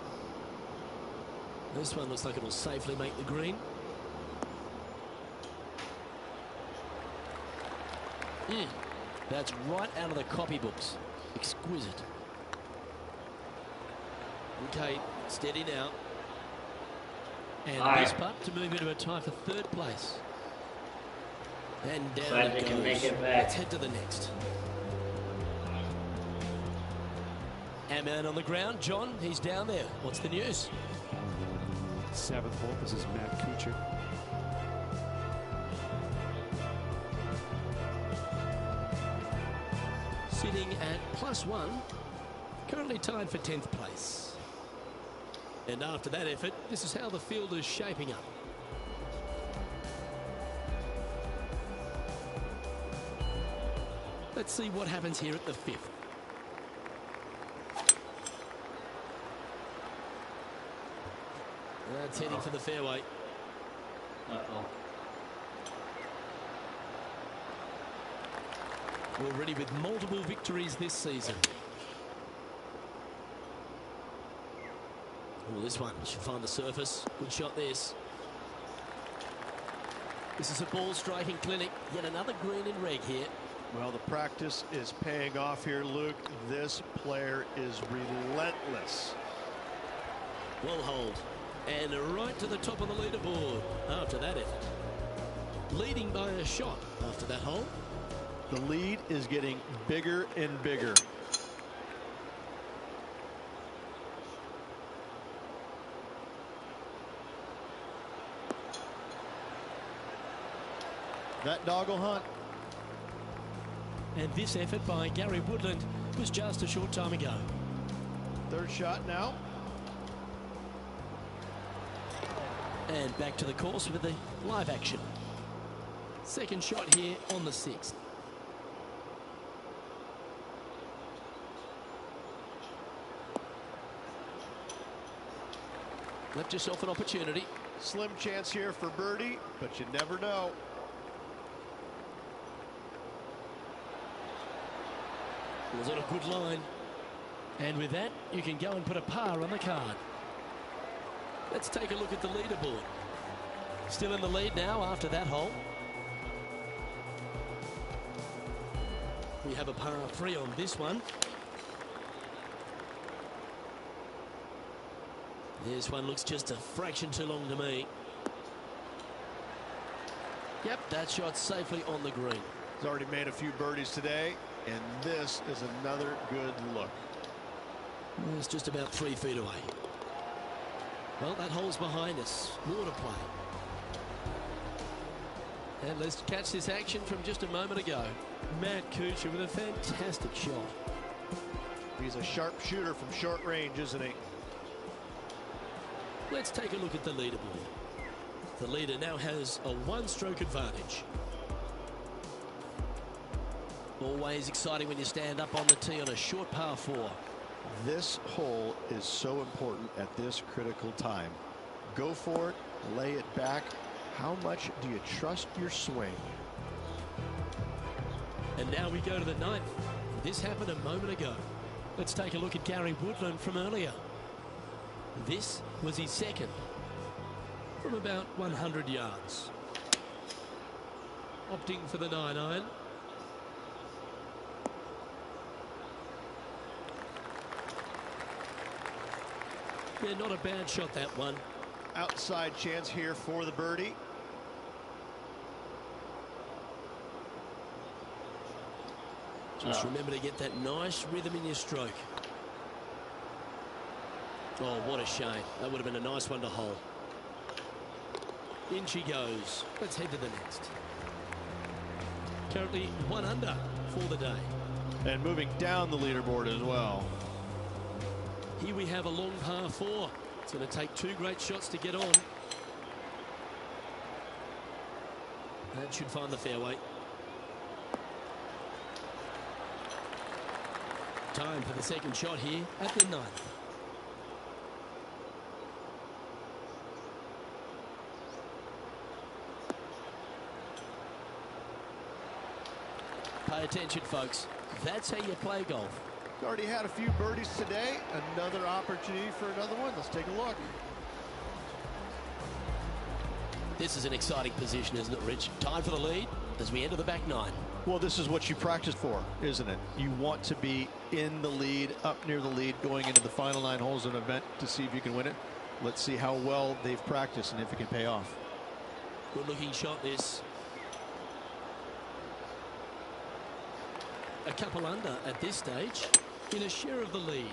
This one looks like it'll safely make the green. That's right out of the copybooks. Exquisite. Okay, steady now. And this putt to move into a tie for 3rd place. And down Glad it they goes. can make it back. Let's head to the next. Our man on the ground, John, he's down there. What's the news? 7th hole, this is Matt Kuchar. Sitting at +1, currently tied for 10th place. And after that effort, this is how the field is shaping up. Let's see what happens here at the 5th. That's heading for the fairway. Uh-oh. Already with multiple victories this season. Oh, this one should find the surface. Good shot this. This is a ball striking clinic. Yet another green in red here. Well, the practice is paying off here, Luke. This player is relentless. Well hold. And right to the top of the leaderboard after that effort. Leading by a shot after that hole. The lead is getting bigger and bigger. That dog will hunt. And this effort by Gary Woodland was just a short time ago. Third shot now. And back to the course with the live action. Second shot here on the 6th. Left yourself an opportunity. Slim chance here for birdie, but you never know. Was on a good line. And with that, you can go and put a par on the card. Let's take a look at the leaderboard. Still in the lead now after that hole. We have a par 3 on this one. This one looks just a fraction too long to me. Yep, that shot safely on the green. He's already made a few birdies today, and this is another good look. It's just about 3 feet away. Well, that hole's behind us. More to play. And let's catch this action from just a moment ago. Matt Kuchar with a fantastic shot. He's a sharp shooter from short range, isn't he? Let's take a look at the leaderboard. The leader now has a 1-stroke advantage. Always exciting when you stand up on the tee on a short par 4. This hole is so important at this critical time. Go for it, lay it back. How much do you trust your swing? And now we go to the 9th. This happened a moment ago. Let's take a look at Gary Woodland from earlier. This was his second from about 100 yards. Opting for the 9-iron. Yeah, not a bad shot, that one. Outside chance here for the birdie. Just remember to get that nice rhythm in your stroke. Oh, what a shame. That would have been a nice one to hole. In she goes. Let's head to the next. Currently 1 under for the day. And moving down the leaderboard as well. Here we have a long par 4. It's going to take 2 great shots to get on. That should find the fairway. Time for the second shot here at the 9th. Pay attention, folks. That's how you play golf. He's already had a few birdies today. Another opportunity for another one. Let's take a look. This is an exciting position, isn't it, Rich? Tied for the lead as we enter the back 9. Well, this is what you practice for, isn't it? You want to be in the lead, up near the lead, going into the final 9 holes of an event to see if you can win it. Let's see how well they've practiced and if it can pay off. Good looking shot, this. A couple under at this stage in a share of the lead.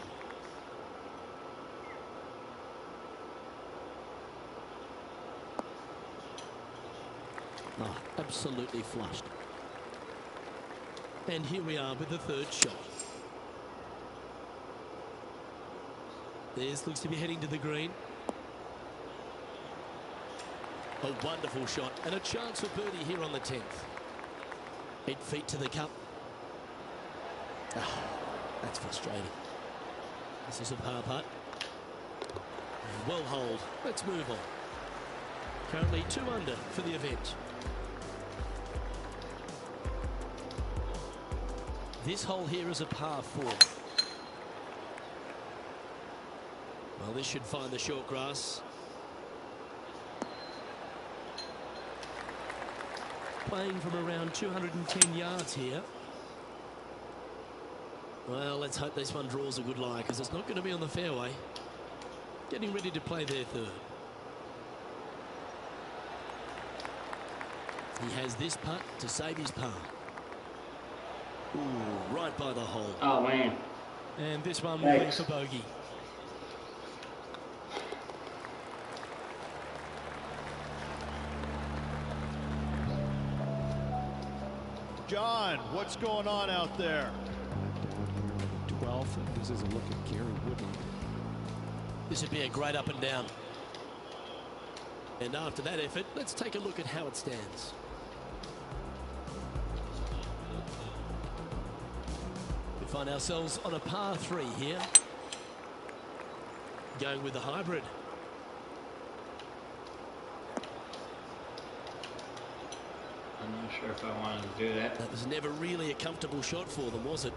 Oh, absolutely flushed. And here we are with the third shot. This looks to be heading to the green. A wonderful shot and a chance for birdie here on the 10th. 8 feet to the cup. Oh, that's frustrating. This is a par putt. Well hold. Let's move on. Currently 2 under for the event. This hole here is a par 4. Well, this should find the short grass. Playing from around 210 yards here. Well, let's hope this one draws a good lie, because it's not going to be on the fairway. Getting ready to play their third. He has this putt to save his par. Ooh, right by the hole. Oh, man. And this one will be for bogey. John, what's going on out there? 12th. This is a look at Gary Woodland. This would be a great up and down. And after that effort, let's take a look at how it stands. We find ourselves on a par 3 here. Going with the hybrid. I'm not sure if I wanted to do that. That was never really a comfortable shot for them, was it?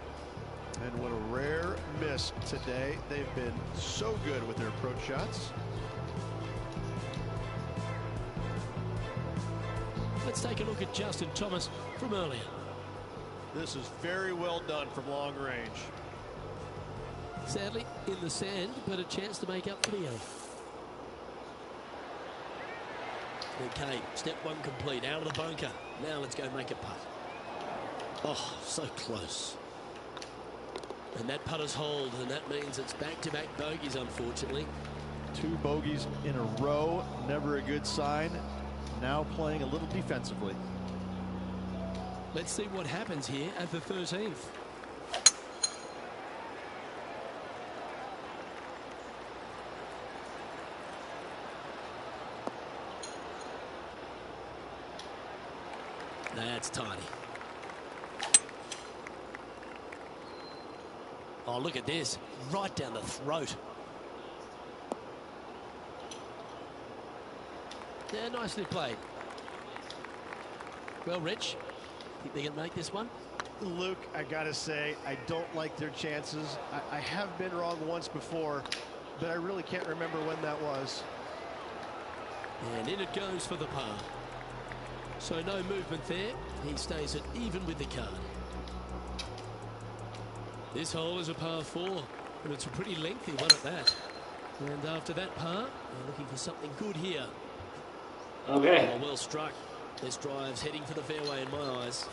And what a rare miss today. They've been so good with their approach shots. Let's take a look at Justin Thomas from earlier. This is very well done from long range. Sadly, in the sand, but a chance to make up for the 8th. Okay, step 1 complete, out of the bunker. Now let's go make a putt. Oh, so close. And that putt is hold, and that means it's back-to-back bogeys, unfortunately. 2 bogeys in a row, never a good sign. Now playing a little defensively. Let's see what happens here at the 13th. That's tiny. Oh, look at this. Right down the throat. Yeah, nicely played. Well, Rich, think they can make this one? Luke, I gotta say, I don't like their chances. I have been wrong once before, but I really can't remember when that was. And in it goes for the par. So no movement there. He stays it even with the card. This hole is a par 4, and it's a pretty lengthy one at that. And after that par, they're looking for something good here. Okay. Oh, well struck. This drive's heading for the fairway in my eyes.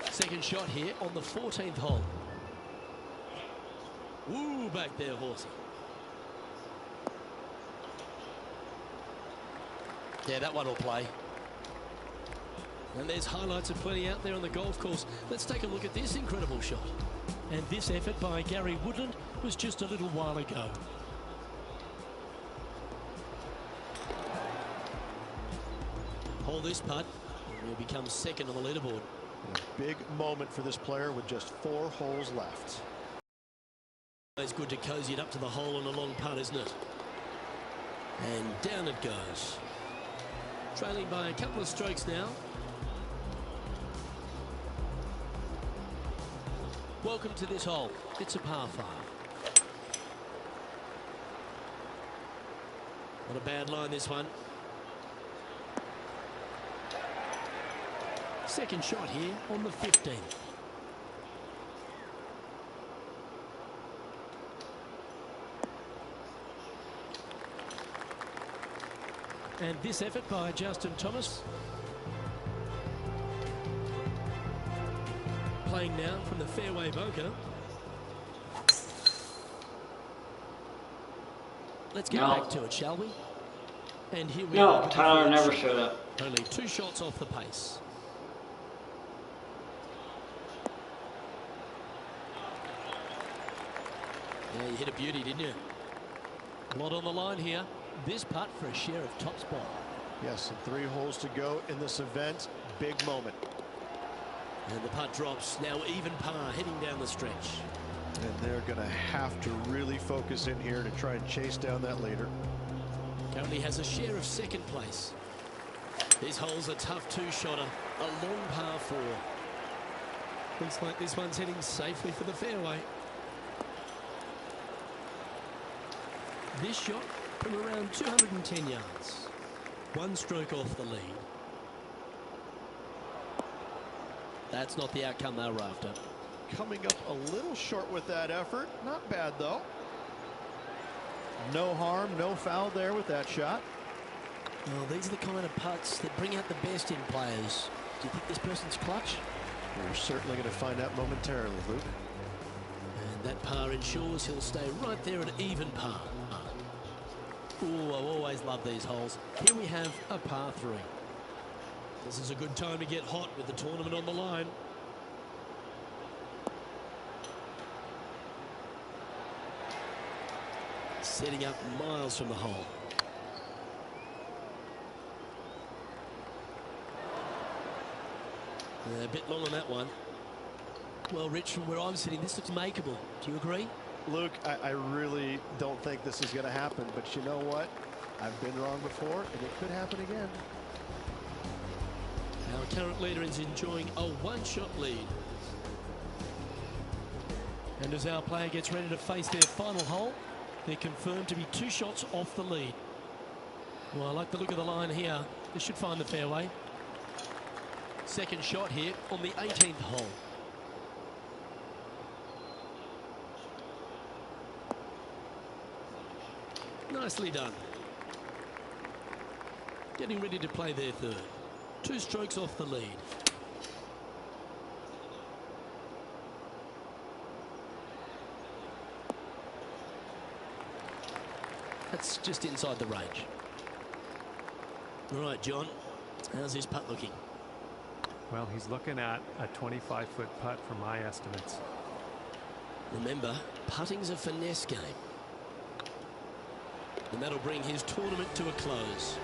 Second shot here on the 14th hole. Woo, back there, horsey. Yeah, that one will play. And there's highlights of plenty out there on the golf course. Let's take a look at this incredible shot. And this effort by Gary Woodland was just a little while ago. Hold this putt, and he'll become second on the leaderboard. A big moment for this player with just 4 holes left. It's good to cozy it up to the hole on a long putt, isn't it? And down it goes. Trailing by a couple of strokes now. Welcome to this hole. It's a par 5. Not a bad line, this one. Second shot here on the 15th. And this effort by Justin Thomas. Playing now from the fairway bunker. Let's get back to it, shall we? And here we are. No, Tyler never showed up. Only 2 shots off the pace. Yeah, you hit a beauty, didn't you? A lot on the line here. This putt for a share of top spot. Yes, and 3 holes to go in this event. Big moment. And the putt drops. Now even par heading down the stretch. And they're going to have to really focus in here to try and chase down that leader. Currently has a share of second place. This hole's a tough 2-shotter. A long par 4. Looks like this one's heading safely for the fairway. This shot from around 210 yards. 1 stroke off the lead. That's not the outcome they were after. coming up a little short with that effort. Not bad, though. No harm, no foul there with that shot. Well, these are the kind of putts that bring out the best in players. Do you think this person's clutch? We're certainly going to find out momentarily, Luke. And that par ensures he'll stay right there at even par. Ooh, I always love these holes. Here we have a par 3. This is a good time to get hot with the tournament on the line. Setting up miles from the hole. A bit long on that one. Well, Rich, from where I'm sitting, this looks makeable. Do you agree? Luke, I really don't think this is going to happen, but you know what? I've been wrong before, and it could happen again. Our current leader is enjoying a one-shot lead. And as our player gets ready to face their final hole, they're confirmed to be 2 shots off the lead. Well, I like the look of the line here. This should find the fairway. Second shot here on the 18th hole. Nicely done. Getting ready to play their third. 2 strokes off the lead. That's just inside the range. All right, John, how's his putt looking? Well, he's looking at a 25-foot putt from my estimates. Remember, putting's a finesse game. And that'll bring his tournament to a close.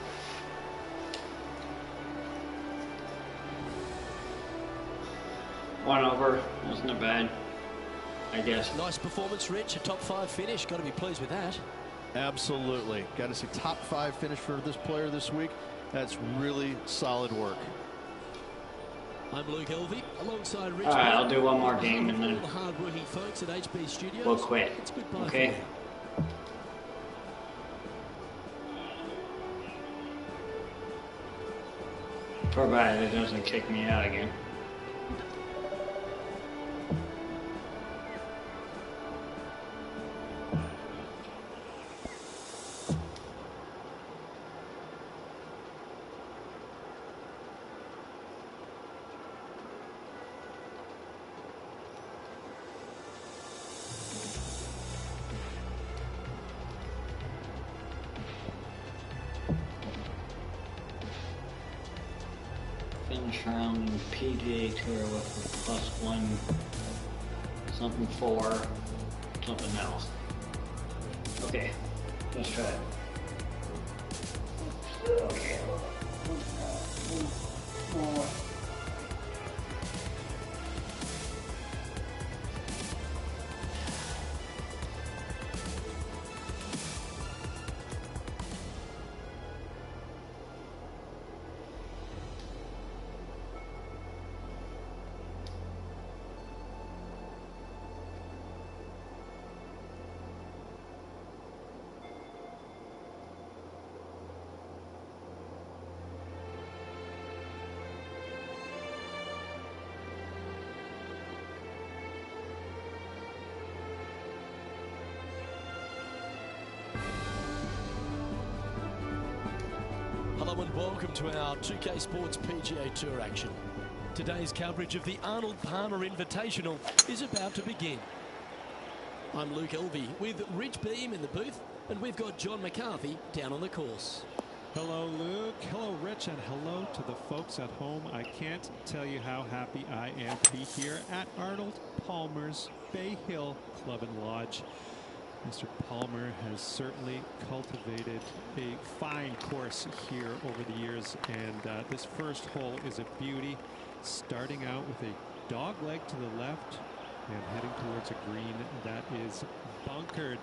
One over. Wasn't bad, I guess. Nice performance, Rich. A top 5 finish. Got to be pleased with that. Absolutely. Got to see top 5 finish for this player this week. That's really solid work. I'm Luke Elvey, alongside Rich. All right, I'll do one more game and then all the hard-working folks at HB Studios. we'll quit. It's goodbye. Okay. Provided it doesn't kick me out again. Finish around PGA Tour with a +1 something 4 something else. Okay, let's try it. Okay. Hello and welcome to our 2K Sports PGA Tour action. Today's coverage of the Arnold Palmer Invitational is about to begin. I'm Luke Elvey with Rich Beam in the booth, and we've got John McCarthy down on the course. Hello, Luke. Hello, Rich, and hello to the folks at home. I can't tell you how happy I am to be here at Arnold Palmer's Bay Hill Club and Lodge. Mr. Palmer has certainly cultivated a fine course here over the years, and this first hole is a beauty, starting out with a dog leg to the left and heading towards a green that is bunkered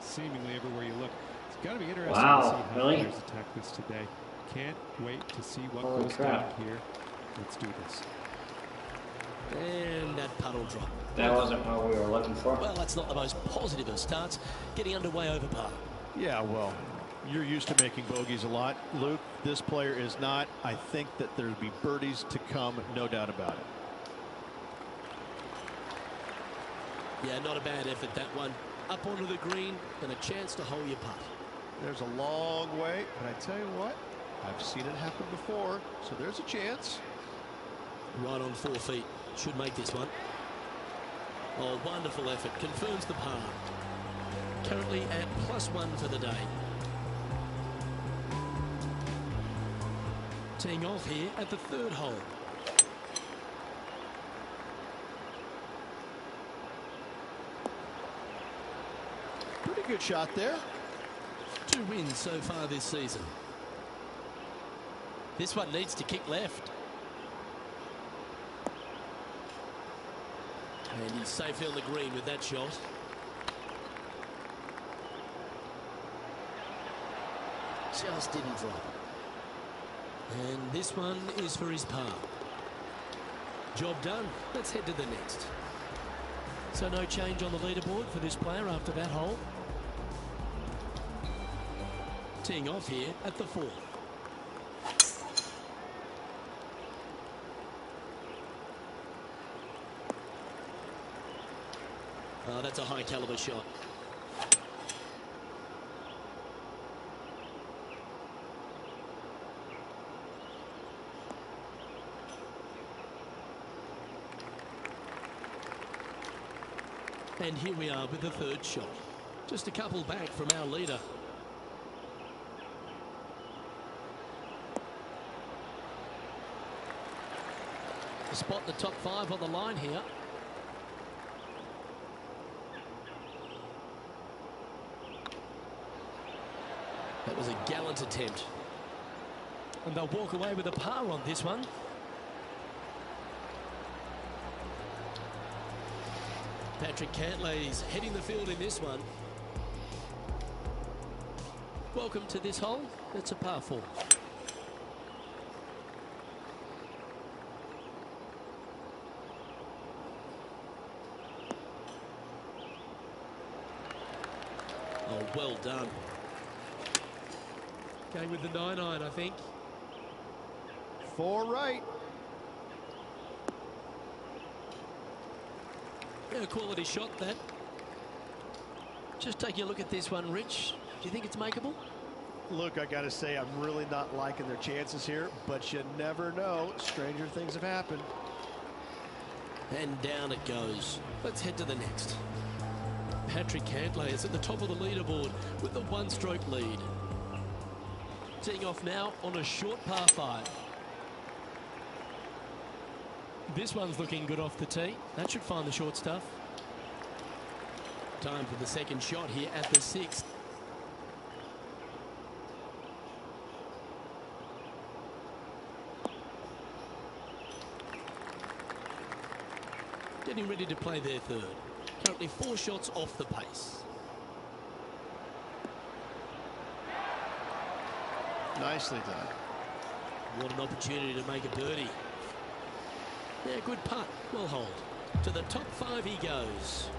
seemingly everywhere you look. It's got to be interesting to see how players attack this today. Can't wait to see what goes down here. Let's do this. And that puddle drop. That wasn't what we were looking for. Well, that's not the most positive of starts. Getting underway over par. Yeah, well, you're used to making bogeys a lot, Luke. This player is not. I think that there'll be birdies to come, no doubt about it. Yeah, not a bad effort, that one. Up onto the green and a chance to hole your putt. There's a long way, but I tell you what, I've seen it happen before, so there's a chance. Right on 4 feet. Should make this one. Oh, wonderful effort. Confirms the par. Currently at +1 for the day. Teeing off here at the 3rd hole. Pretty good shot there. 2 wins so far this season. This one needs to kick left. And he's safely on the green with that shot. Just didn't drop. And this one is for his par. Job done. Let's head to the next. So no change on the leaderboard for this player after that hole. Teeing off here at the 4th. Oh, that's a high caliber shot. And here we are with the 3rd shot. Just a couple back from our leader. To spot the top 5 on the line here. That was a gallant attempt. And they'll walk away with a par on this one. Patrick Cantlay's heading the field in this one. Welcome to this hole. It's a par 4. Oh, well done. Going with the 9-iron, I think. 4 right. Yeah, quality shot, that. Just taking a look at this one, Rich. Do you think it's makeable? Look, I got to say, I'm really not liking their chances here, but you never know. Stranger things have happened. And down it goes. Let's head to the next. Patrick Cantlay is at the top of the leaderboard with the 1-stroke lead. Teeing off now on a short par 5. This one's looking good off the tee. That should find the short stuff. Time for the 2nd shot here at the 6th. Getting ready to play their 3rd. Currently 4 shots off the pace. Nicely done. What an opportunity to make a birdie. Yeah, good putt. Well hold. To the top 5 he goes.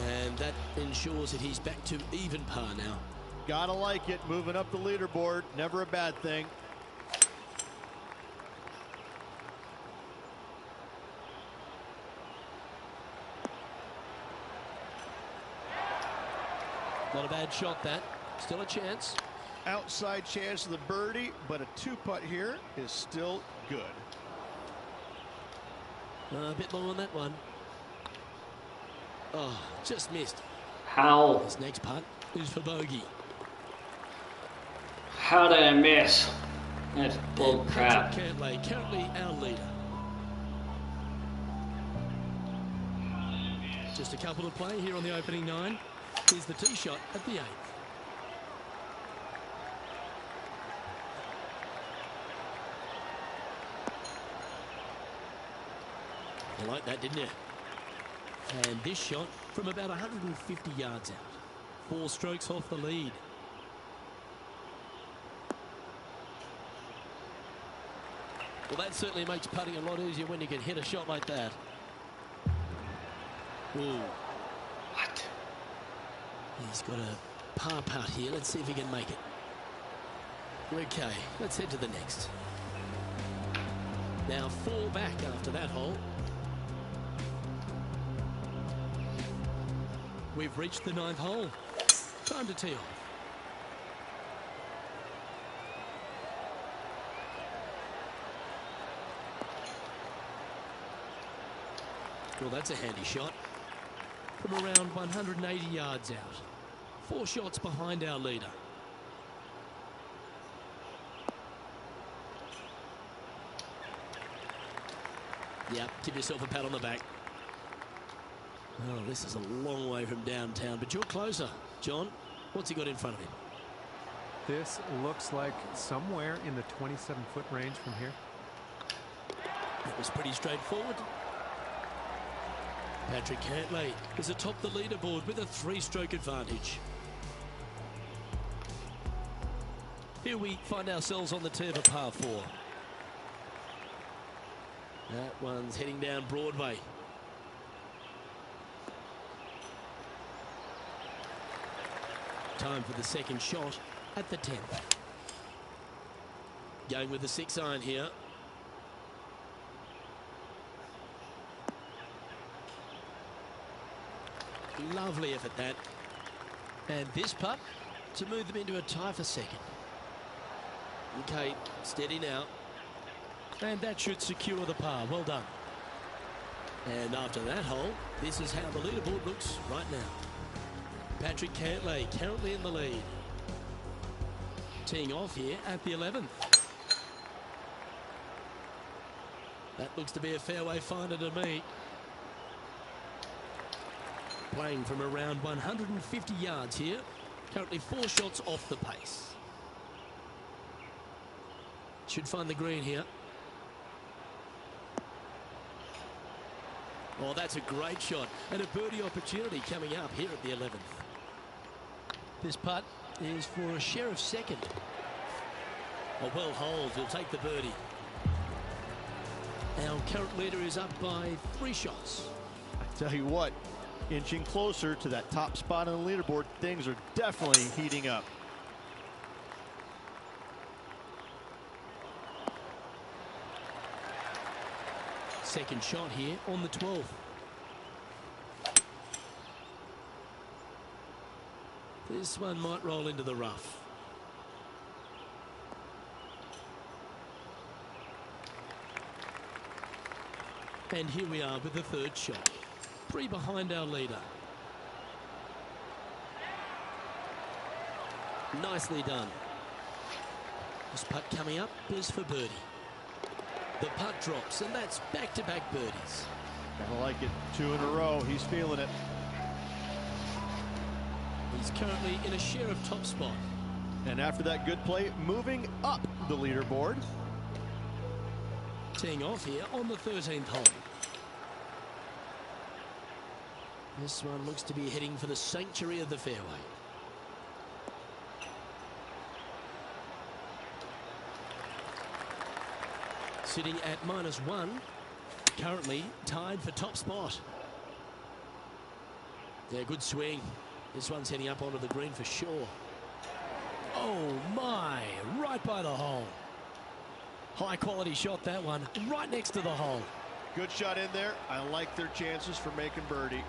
And that ensures that he's back to even par now. Gotta like it. Moving up the leaderboard. Never a bad thing. Not a bad shot, that. Still a chance. Outside chance of the birdie, but a 2-putt here is still good. A bit low on that one. Oh, just missed. How? This next putt is for bogey. How did I miss? That's bull crap. Patrick Cantlay, currently our leader. Just a couple to play here on the opening 9. Here's the tee shot at the 8th. You like that, didn't you? And this shot from about 150 yards out. 4 strokes off the lead. Well, that certainly makes putting a lot easier when you can hit a shot like that. Ooh. What? He's got a par putt here. Let's see if he can make it. Okay, let's head to the next. Now 4 back after that hole. We've reached the 9th hole. Time to tee off. Well, that's a handy shot. From around 180 yards out. 4 shots behind our leader. Yep, give yourself a pat on the back. Oh, this is a long way from downtown, but you're closer. John, what's he got in front of him? This looks like somewhere in the 27-foot range from here. It was pretty straightforward. Patrick Cantlay is atop the leaderboard with a 3-stroke advantage. Here we find ourselves on the tee of a par 4. That one's heading down Broadway. Time for the second shot at the 10th. Going with the 6-iron here. Lovely effort that. And this putt to move them into a tie for second. Okay, steady now. And that should secure the par. Well done. And after that hole, this is how the leaderboard looks right now. Patrick Cantlay currently in the lead. Teeing off here at the 11th. That looks to be a fairway finder to me. Playing from around 150 yards here. Currently 4 shots off the pace. Should find the green here. Oh, that's a great shot. And a birdie opportunity coming up here at the 11th. This putt is for a share of second. Oh, well holed. He'll take the birdie. Our current leader is up by 3 shots. I tell you what, inching closer to that top spot on the leaderboard, things are definitely heating up. Second shot here on the 12th. This one might roll into the rough. And here we are with the 3rd shot. 3 behind our leader. Nicely done. This putt coming up is for birdie. The putt drops, and that's back-to-back birdies. I like it. 2 in a row. He's feeling it. He's currently in a share of top spot. And after that good play, moving up the leaderboard. Teeing off here on the 13th hole. This one looks to be heading for the sanctuary of the fairway. Sitting at -1. Currently tied for top spot. Yeah, good swing. This one's heading up onto the green for sure. Oh my, right by the hole. High quality shot, that one, right next to the hole. Good shot in there. I like their chances for making birdie.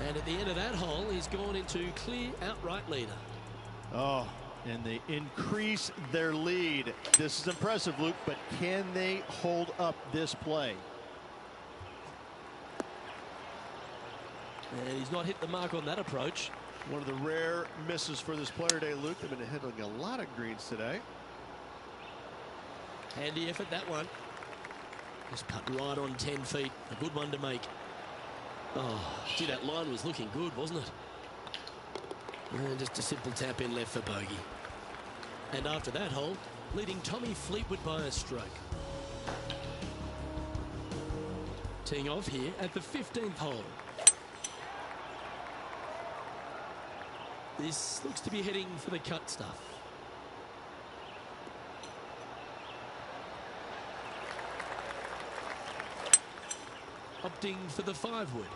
And at the end of that hole, he's gone into clear outright leader. Oh, and they increase their lead. This is impressive, Luke, but can they hold up this play? And he's not hit the mark on that approach. One of the rare misses for this player today, Luke. They've been hitting a lot of greens today. Handy effort, that one. Just putt right on 10 feet. A good one to make. Oh, gee, that line was looking good, wasn't it? And just a simple tap in left for bogey. And after that hole, leading Tommy Fleetwood by a stroke. Teeing off here at the 15th hole. This looks to be heading for the cut stuff. Opting for the 5-wood.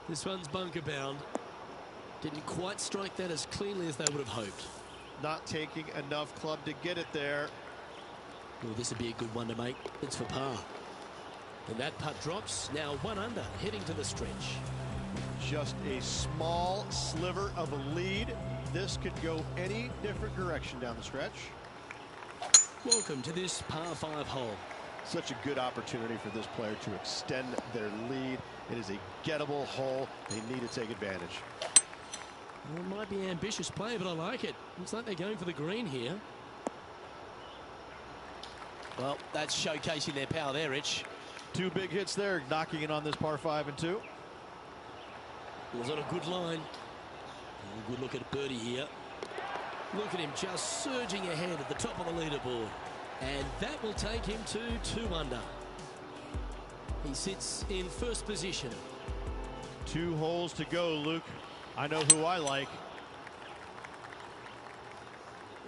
This one's bunker bound. Didn't quite strike that as cleanly as they would have hoped. Not taking enough club to get it there. Well, this would be a good one to make. It's for par. And that putt drops. Now 1 under, heading to the stretch. just a small sliver of a lead. This could go any different direction down the stretch. Welcome to this par 5 hole. Such a good opportunity for this player to extend their lead. It is a gettable hole. They need to take advantage. Well, it might be an ambitious play, but I like it. Looks like they're going for the green here. Well, that's showcasing their power there, Rich. 2 big hits there, knocking in on this par 5 and 2. Was on a good line. Good look at birdie here. Look at him just surging ahead at the top of the leaderboard. And that will take him to 2 under. He sits in first position. 2 holes to go, Luke. I know who I like.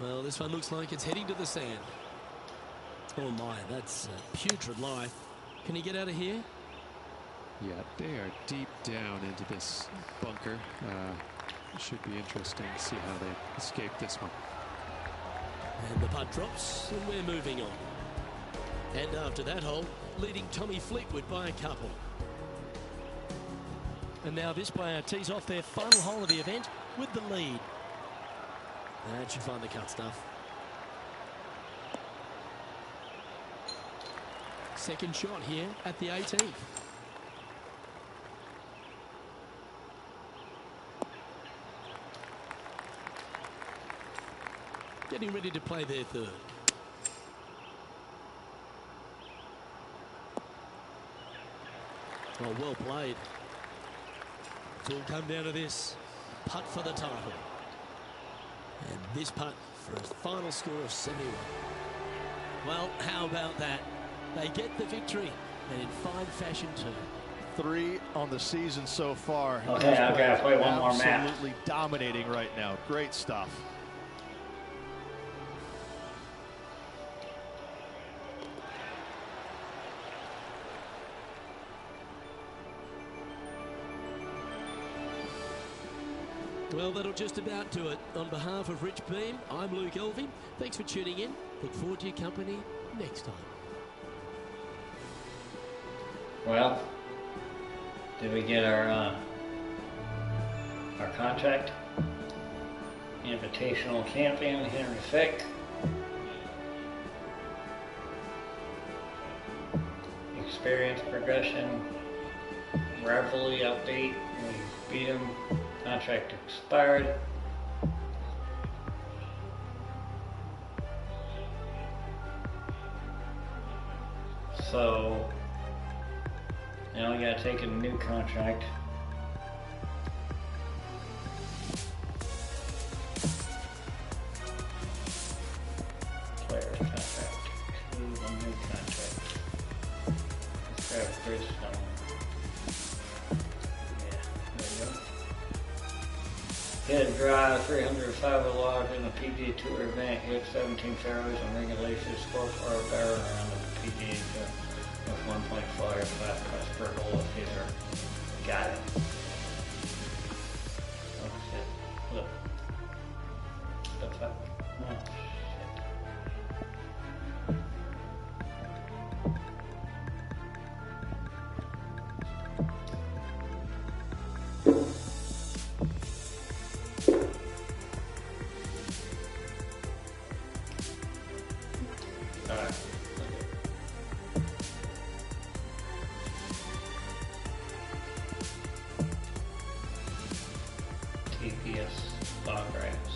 Well, this one looks like it's heading to the sand. Oh my, that's a putrid lie. Can he get out of here? Yeah, they are deep down into this bunker. Should be interesting to see how they escape this one. And the putt drops, and we're moving on. And after that hole, leading Tommy Fleetwood by a couple. And now this player tees off their final hole of the event with the lead. That should find the cut stuff. Second shot here at the 18th. Getting ready to play their third. Oh, well played. It's all come down to this. Putt for the title. And this putt for a final score of 71. Well, how about that? They get the victory, and in fine fashion too. 3 on the season so far. Okay, I gotta play one more match. Absolutely dominating right now. Great stuff. Well, that'll just about do it. On behalf of Rich Beam, I'm Luke Elving. Thanks for tuning in. Look forward to your company next time. Well, did we get our contract? Invitational champion Henry Fick. Experience progression. Revelry update. We beat him. Contract expired. So now we gotta take a new contract. Player's contract. Choose a new contract. Let's grab Bridgestone. Hit drive 305 lodge in the PGA Tour event. Hit 17 fairways on regulation. Score for a barrel round of the PGA Tour with 1.5 flat cuts per hole of hitter. Got it. Oh shit. Look. The fuck? Oh shit. TPS diagrams.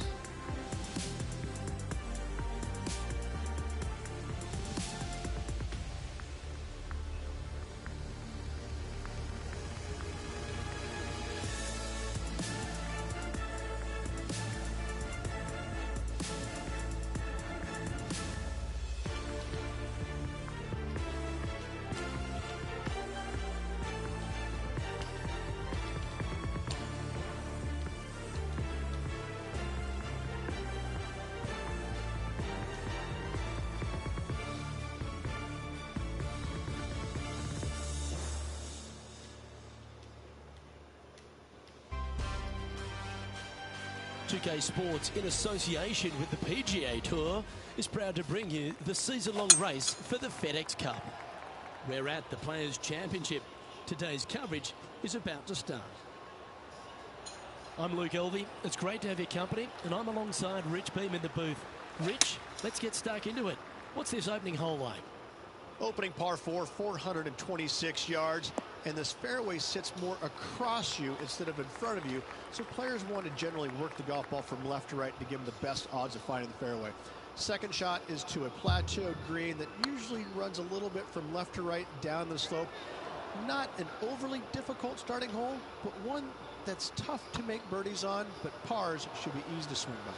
PGA2k Sports, in association with the PGA Tour, is proud to bring you the season-long race for the FedEx Cup. We're at the Players' Championship. Today's coverage is about to start. I'm Luke Elvey. It's great to have your company, and I'm alongside Rich Beam in the booth. Rich, let's get stuck into it. What's this opening hole like? Opening par 4, 426 yards, and this fairway sits more across you instead of in front of you, so players want to generally work the golf ball from left to right to give them the best odds of finding the fairway. Second shot is to a plateaued green that usually runs a little bit from left to right down the slope. Not an overly difficult starting hole, but one that's tough to make birdies on, but pars should be easy to swing by.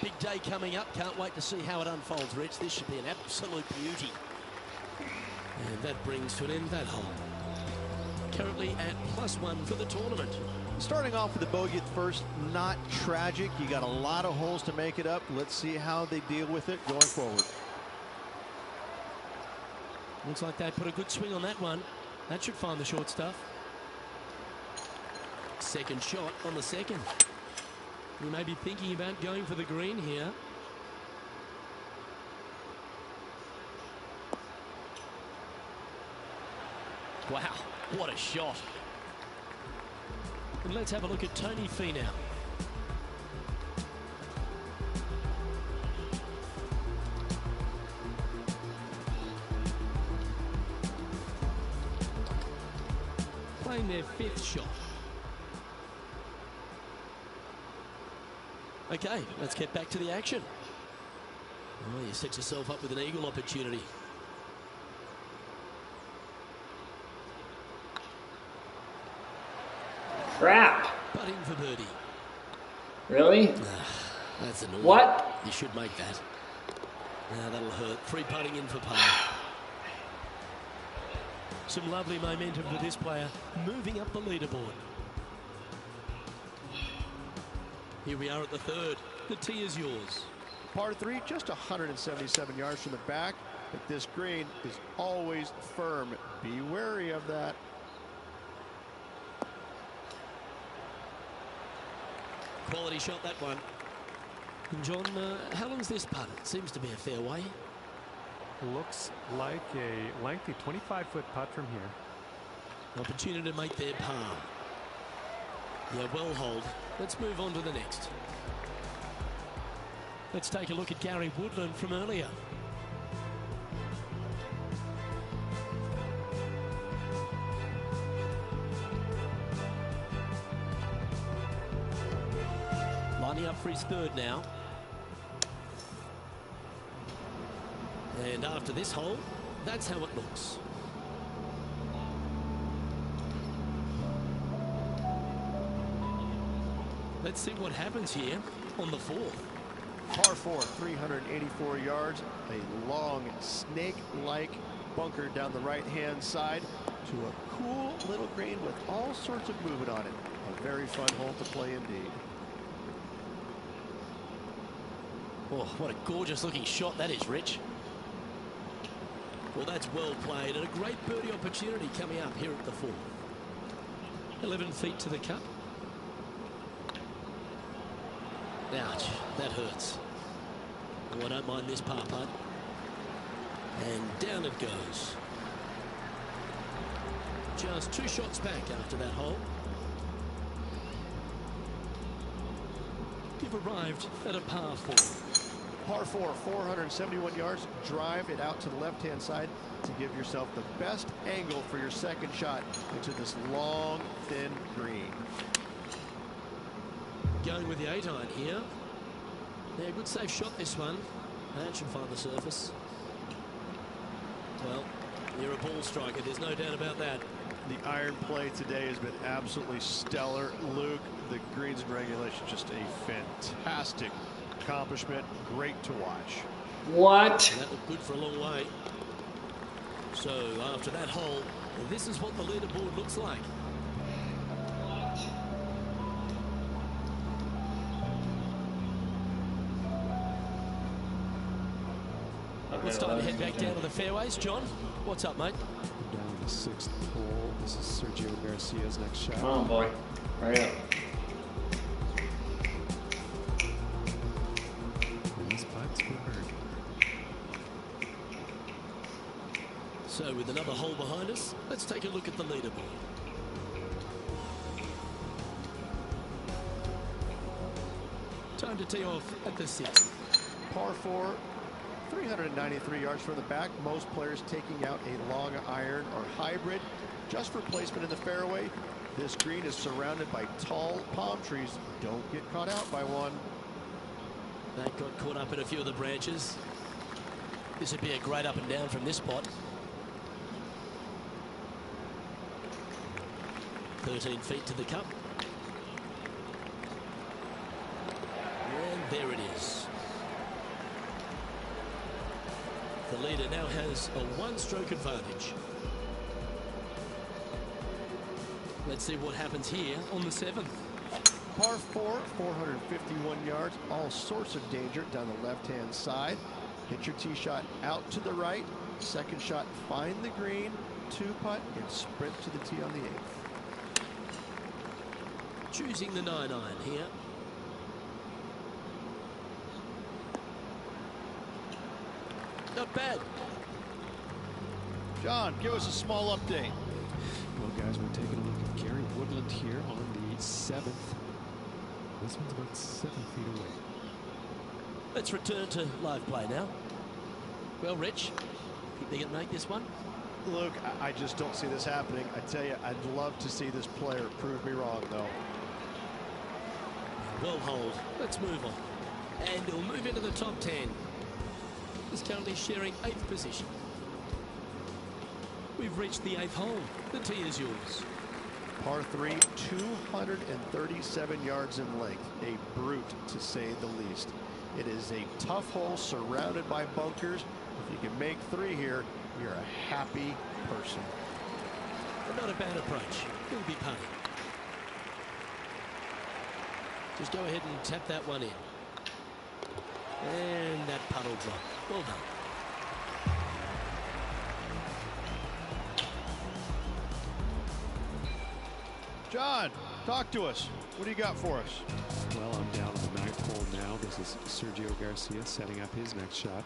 Big day coming up. Can't wait to see how it unfolds, Rich. This should be an absolute beauty. And that brings to an end that hole. Currently at +1 for the tournament. Starting off with the bogey at first, not tragic. You got a lot of holes to make it up. Let's see how they deal with it going forward. Looks like they put a good swing on that one. That should find the short stuff. Second shot on the second. You may be thinking about going for the green here. Wow, what a shot. And let's have a look at Tony Finau. Playing their 5th shot. Okay, let's get back to the action. Oh, you set yourself up with an eagle opportunity. Crap. Putting for birdie. Really? That's annoying. What? You should make that. That'll hurt. Free putting in for par. Some lovely momentum for this player, moving up the leaderboard. Here we are at the 3rd. The tee is yours. Par 3, just 177 yards from the back, but this green is always firm. Be wary of that. Quality shot, that one. And John, how long's this putt? It seems to be a fair way. Looks like a lengthy 25-foot putt from here. Opportunity to make their par. Yeah, well hold. Let's move on to the next. Let's take a look at Gary Woodland from earlier. Lining up for his 3rd now. And after this hole, that's how it looks. Let's see what happens here on the 4th. Par 4, 384 yards, a long snake-like bunker down the right-hand side to a cool little green with all sorts of movement on it. A very fun hole to play indeed. Oh, what a gorgeous looking shot that is, Rich. Well, that's well played, and a great birdie opportunity coming up here at the 4th. 11 feet to the cup. Ouch, that hurts. Oh, I don't mind this par putt. And down it goes. Just 2 shots back after that hole. You've arrived at a par 4. Par 4, 471 yards. Drive it out to the left-hand side to give yourself the best angle for your second shot into this long, thin green. Going with the 8-iron here. Yeah, good safe shot this one. That should find the surface. Well, you're a ball striker, there's no doubt about that. The iron play today has been absolutely stellar. Luke, the greens and regulation, just a fantastic accomplishment. Great to watch. What? That looked good for a long way. So after that hole, this is what the leaderboard looks like. It's time to head back down to the fairways. John, what's up, mate? Down the 6th hole. This is Sergio Garcia's next shot. Come on, boy. Hurry up. And this putt's for birdie. So with another hole behind us, let's take a look at the leaderboard. Time to tee off at the 6th. Par 4, 393 yards from the back. Most players taking out a long iron or hybrid just for placement in the fairway. This green is surrounded by tall palm trees. Don't get caught out by one. That got caught up in a few of the branches. This would be a great up and down from this spot. 13 feet to the cup. And there it is. The leader now has a one-stroke advantage. Let's see what happens here on the 7th. Par 4, 451 yards. All sorts of danger down the left-hand side. Hit your tee shot out to the right. Second shot, find the green. 2-putt and sprint to the tee on the 8th. Choosing the 9-iron here. Not bad. John, give us a small update. Well, guys, we're taking a look at Gary Woodland here on the 7th. This one's about 7 feet away. Let's return to live play now. Well, Rich, think they can make this one? Luke, I just don't see this happening. I tell you, I'd love to see this player prove me wrong, though. Well hold. Let's move on. And he'll move into the top 10. He's currently sharing 8th position. We've reached the 8th hole. The tee is yours. Par 3, 237 yards in length. A brute, to say the least. It is a tough hole surrounded by bunkers. If you can make 3 here, you're a happy person. But not a bad approach. He'll be putting. Just go ahead and tap that one in. And that putt will drop. Well done. John, talk to us. What do you got for us? Well, I'm down on the 9th hole now. This is Sergio Garcia setting up his next shot.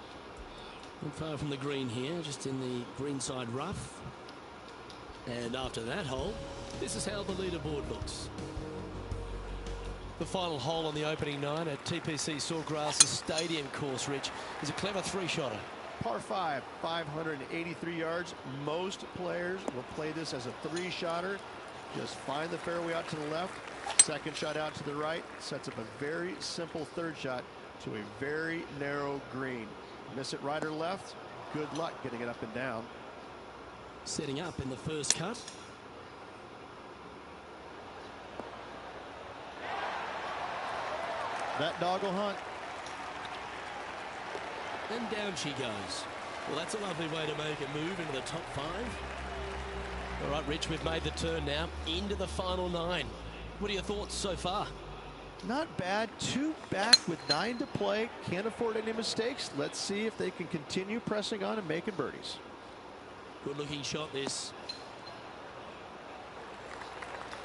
Not far from the green here, just in the greenside rough. And after that hole, this is how the leaderboard looks. The final hole on the opening 9 at TPC Sawgrass Stadium course, Rich, is a clever 3-shotter. Par 5, 583 yards. Most players will play this as a 3-shotter. Just find the fairway out to the left. Second shot out to the right. Sets up a very simple 3rd shot to a very narrow green. Miss it right or left, good luck getting it up and down. Setting up in the first cut. That dog will hunt. And down she goes. Well, that's a lovely way to make a move into the top 5. All right, Rich, we've made the turn now into the final 9. What are your thoughts so far? Not bad. 2 back with 9 to play. Can't afford any mistakes. Let's see if they can continue pressing on and making birdies. Good looking shot this.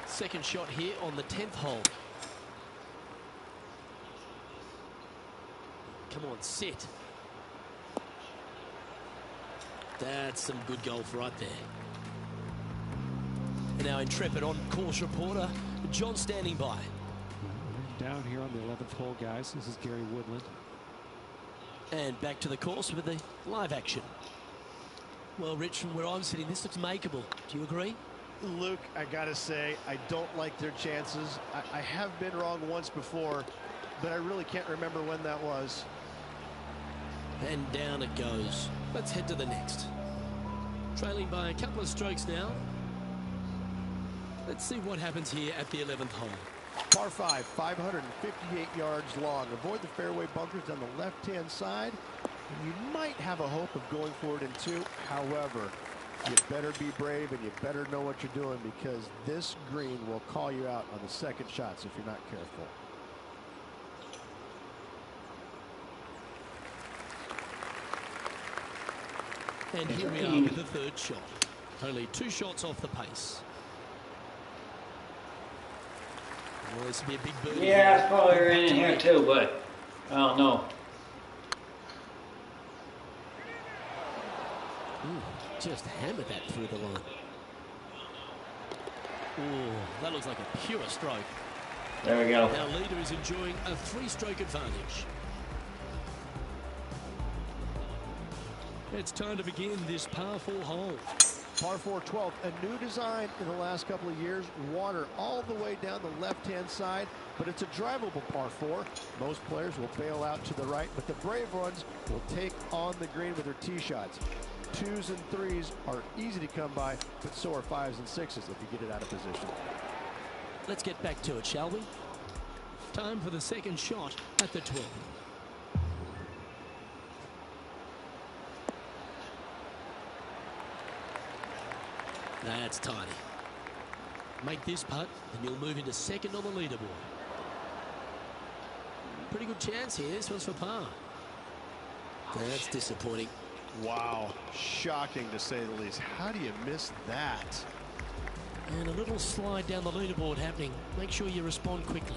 Second shot here on the 10th hole. Come on, sit. That's some good golf right there. And now intrepid on-course reporter John standing by. We're down here on the 11th hole, guys. This is Gary Woodland. And back to the course with the live action. Well, Rich, from where I'm sitting, this looks makeable. Do you agree? Luke, I gotta say, I don't like their chances. I have been wrong once before, but I really can't remember when that was. And down it goes. Let's head to the next. Trailing by a couple of strokes now. Let's see what happens here at the 11th hole. Par 5, 558 yards long. Avoid the fairway bunkers on the left-hand side. And you might have a hope of going for it in 2. However, you better be brave and you better know what you're doing, because this green will call you out on the second shots if you're not careful. And here we are with the 3rd shot. Only 2 shots off the pace. Well, this will be a big birdie. Yeah, it's probably in here too, but I don't know. Ooh, just hammered that through the line. Ooh, that looks like a pure stroke. There we go. Our leader is enjoying a 3-stroke advantage. It's time to begin this par 4 hole. Par 4 12th, a new design in the last couple of years. Water all the way down the left-hand side, but it's a drivable par 4. Most players will bail out to the right, but the brave ones will take on the green with their tee shots. 2s and 3s are easy to come by, but so are 5s and 6s if you get it out of position. Let's get back to it, shall we? Time for the second shot at the 12th. That's tidy. Make this putt and you'll move into second on the leaderboard. Pretty good chance here. This one's for par. That's disappointing. Wow, shocking to say the least. How do you miss that? And a little slide down the leaderboard happening. Make sure you respond quickly.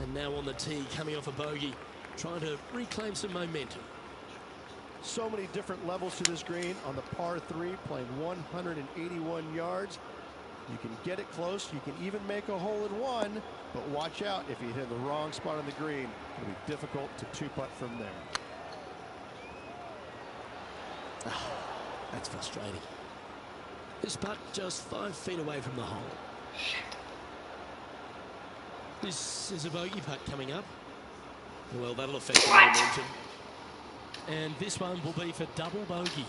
And now on the tee, coming off a bogey, trying to reclaim some momentum. So many different levels to this green. On the par 3, playing 181 yards. You can get it close. You can even make a hole in one. But watch out, if you hit the wrong spot on the green, it'll be difficult to 2-putt from there. That's frustrating. This putt just 5 feet away from the hole. This is a bogey putt coming up. Well, that'll affect the momentum. And this one will be for double bogey.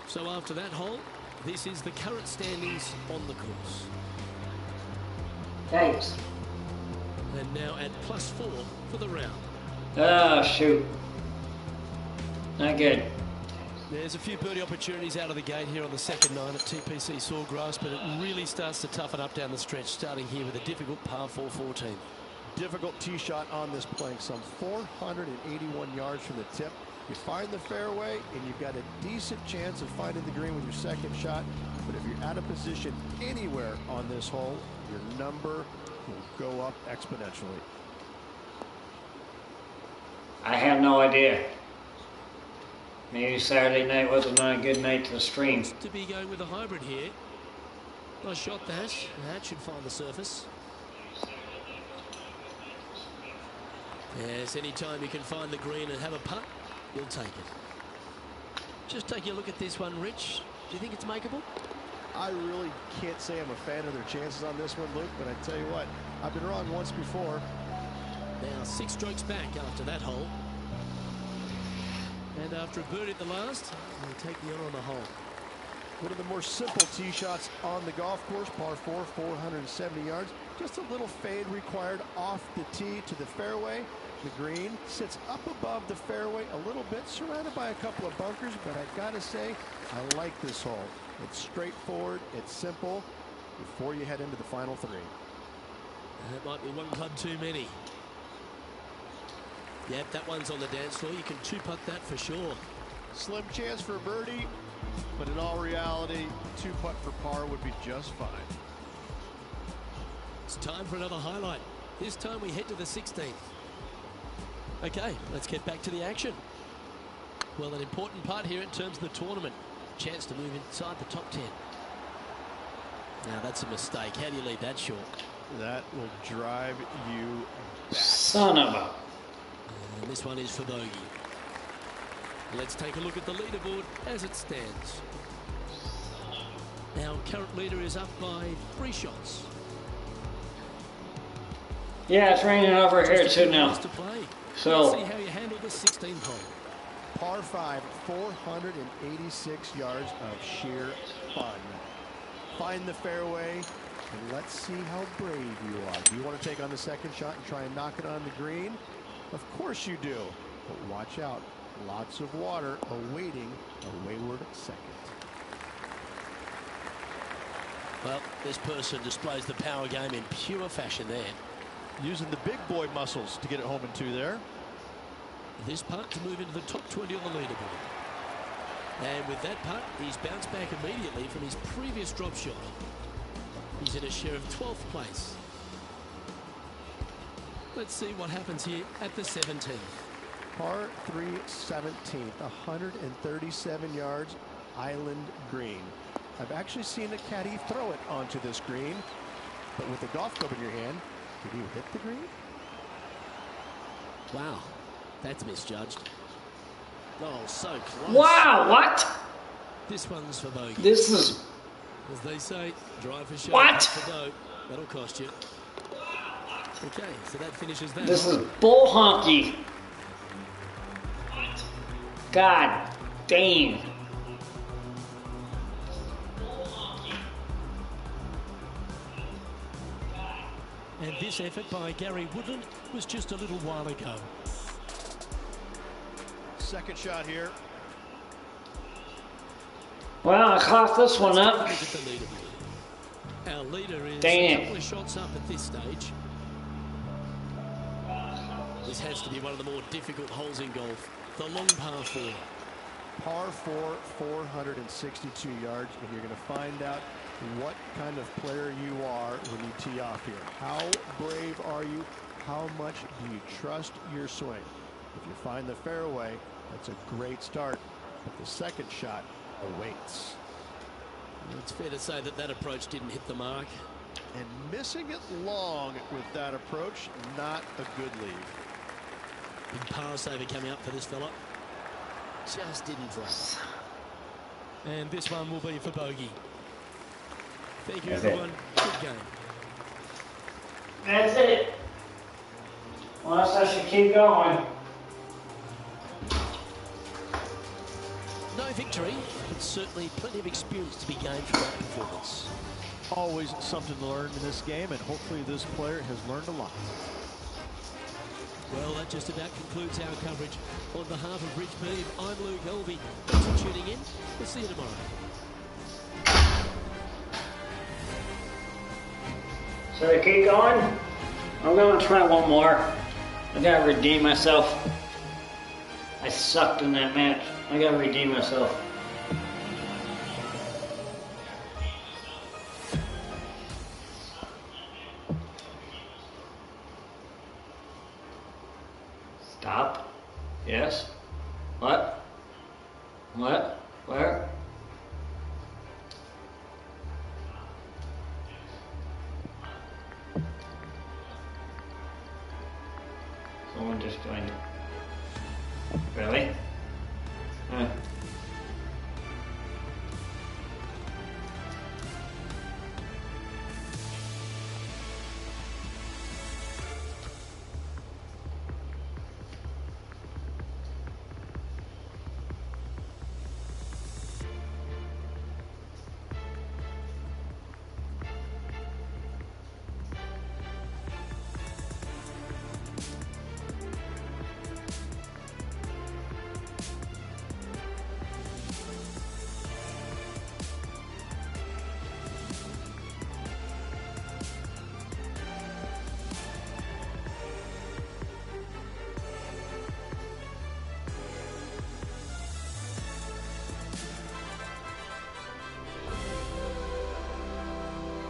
So after that hole, this is the current standings on the course. Thanks. And now at +4 for the round. Oh, shoot. Not good. There's a few birdie opportunities out of the gate here on the second 9 at TPC Sawgrass, but it really starts to toughen up down the stretch, starting here with a difficult par 4 14. Difficult tee shot on this, playing some 481 yards from the tip. You find the fairway and you've got a decent chance of finding the green with your second shot, but if you're out of position anywhere on this hole, your number will go up exponentially. I have no idea. Maybe Saturday night wasn't a good night to stream. To be going with a hybrid here. Nice shot that. That should find the surface. Yes, anytime you can find the green and have a putt, you'll take it. Just taking a look at this one, Rich. Do you think it's makeable? I really can't say I'm a fan of their chances on this one, Luke, but I tell you what, I've been wrong once before. Now 6 strokes back after that hole. And after a birdie at the last, we'll take the honor on the hole. One of the more simple tee shots on the golf course, par 4, 470 yards. Just a little fade required off the tee to the fairway. The green sits up above the fairway a little bit, surrounded by a couple of bunkers, but I gotta say, I like this hole. It's straightforward, it's simple, before you head into the final 3. That might be one club too many. Yep, that one's on the dance floor. You can 2-putt that for sure. Slim chance for a birdie, but in all reality, 2-putt for par would be just fine. It's time for another highlight. This time we head to the 16th. Okay, let's get back to the action. Well, an important part here in terms of the tournament. Chance to move inside the top 10. Now that's a mistake. How do you leave that short? That will drive you back. Son of a... And this one is for bogey. Let's take a look at the leaderboard as it stands. Our current leader is up by 3 shots. Yeah, it's raining over here too now. To play. So Let's see how you handle the 16th hole. Par 5, 486 yards of sheer fun. Find the fairway, and let's see how brave you are. Do you want to take on the second shot and try and knock it on the green? Of course you do, but watch out. Lots of water awaiting a wayward second. Well, this person displays the power game in pure fashion there. Using the big boy muscles to get it home in 2 there. This putt to move into the top 20 on the leaderboard. And with that putt, he's bounced back immediately from his previous drop shot. He's in a share of 12th place. Let's see what happens here at the 17th. Par 3 17th, 137 yards, island green. I've actually seen a caddy throw it onto this green. But with the golf club in your hand, did you hit the green? Wow, that's misjudged. Oh, so close. Wow, what? This one's for bogey. This is... As they say, drive for show, What? putt for dough. That'll cost you. Okay, so that finishes that. This is bull honky. God dang. And this effort by Gary Woodland was just a little while ago. Second shot here. Well, I coughed this one Let's up. take a look at the leaderboard. Our leader is Dang a it. couple of shots up at this stage. This has to be one of the more difficult holes in golf. The long par 4. Par 4, 462 yards, and you're going to find out what kind of player you are when you tee off here. How brave are you? How much do you trust your swing? If you find the fairway, that's a great start, but the second shot awaits. It's fair to say that that approach didn't hit the mark. And missing it long with that approach, not a good lead. Big par saver coming up for this fella. Just didn't drop. And this one will be for bogey. Thank you, That's everyone. it. Good game. That's it. Unless I should keep going. No victory, but certainly plenty of experience to be gained from that performance. Always something to learn in this game, and hopefully this player has learned a lot. Well, that just about concludes our coverage. On behalf of Rich Beam, I'm Luke Helvey. Thanks for tuning in. We'll see you tomorrow. Should I keep going? I'm going to try one more. I got to redeem myself. I sucked in that match. I got to redeem myself. Stop. Yes. What? What? Where? Someone just joined. Really? Huh.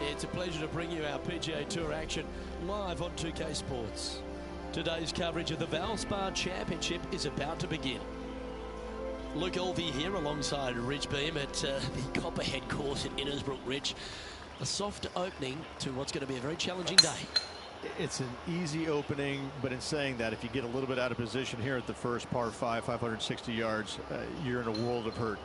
It's a pleasure to bring you our PGA Tour action live on 2K Sports. Today's coverage of the Valspar Championship is about to begin. Luke Helvey here alongside Rich Beam at the Copperhead course in Innisbrook, Rich. A soft opening to what's going to be a very challenging day. It's an easy opening, but in saying that, if you get a little bit out of position here at the first par 5, 560 yards, you're in a world of hurt.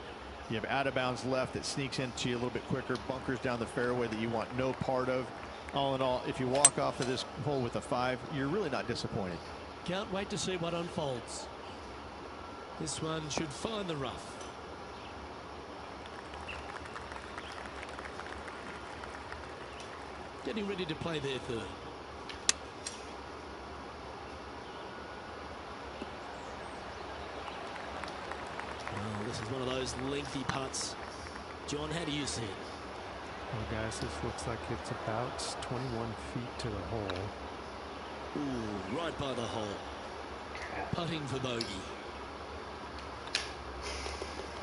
You have out of bounds left that sneaks into you a little bit quicker, bunkers down the fairway that you want no part of. All in all, if you walk off of this hole with a 5, you're really not disappointed. Can't wait to see what unfolds. This one should find the rough. Getting ready to play their third. Well, this is one of those lengthy putts. John, how do you see it? Well, guys, this looks like it's about 21 feet to the hole. Ooh, right by the hole. Putting for bogey.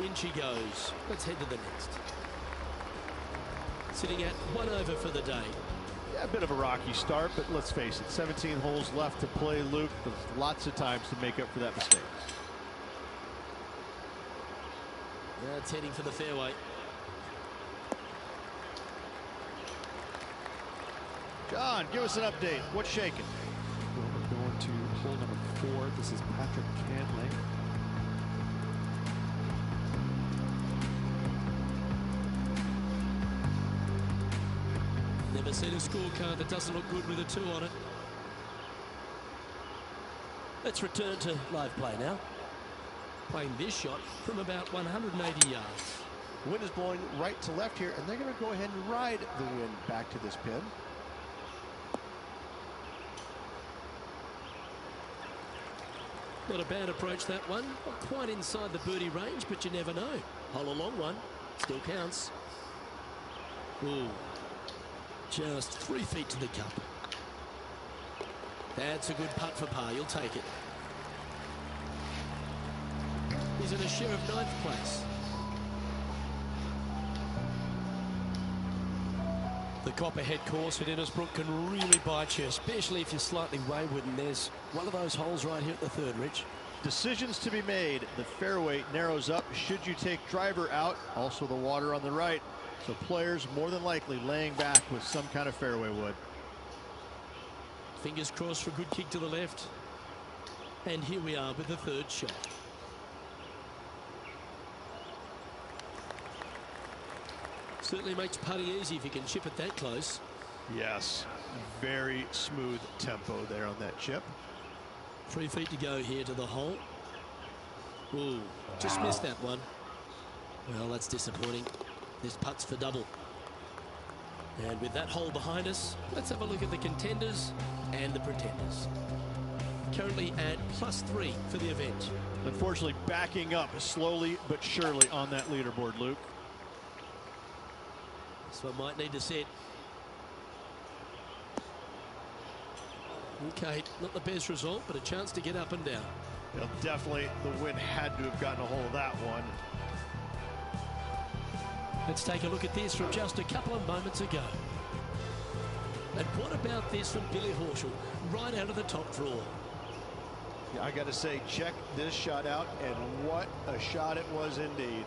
In she goes. Let's head to the next. Sitting at 1 over for the day. Yeah, a bit of a rocky start, but let's face it, 17 holes left to play, Luke. There's lots of times to make up for that mistake. That's heading for the fairway. John, give us an update. What's shaking? Well, we're going to hole number 4. This is Patrick Cantlay. Never seen a scorecard that doesn't look good with a 2 on it. Let's return to live play now. Playing this shot from about 180 yards. The wind is blowing right to left here, and they're going to go ahead and ride the wind back to this pin. Not a bad approach, that one. Not quite inside the birdie range, but you never know. Hole a long one. Still counts. Ooh. Just 3 feet to the cup. That's a good putt for par. You'll take it. He's in a share of 9th place. The Copperhead course at Innisbrook can really bite you, especially if you're slightly wayward, and there's one of those holes right here at the 3rd, Rich. Decisions to be made. The fairway narrows up. Should you take driver out? Also the water on the right. So players more than likely laying back with some kind of fairway wood. Fingers crossed for a good kick to the left. And here we are with the 3rd shot. Certainly makes putting easy if you can chip it that close. Yes, very smooth tempo there on that chip. 3 feet to go here to the hole. Ooh, just missed that one. Well, that's disappointing. This putt's for double. And with that hole behind us, let's have a look at the contenders and the pretenders. Currently at +3 for the event. Unfortunately, backing up slowly but surely on that leaderboard, Luke. This one might need to set. Okay, not the best result, but a chance to get up and down. Well, definitely the wind had to have gotten a hold of that one. Let's take a look at this from just a couple of moments ago. And what about this from Billy Horschel, right out of the top drawer? Yeah, I got to say, check this shot out, and what a shot it was indeed.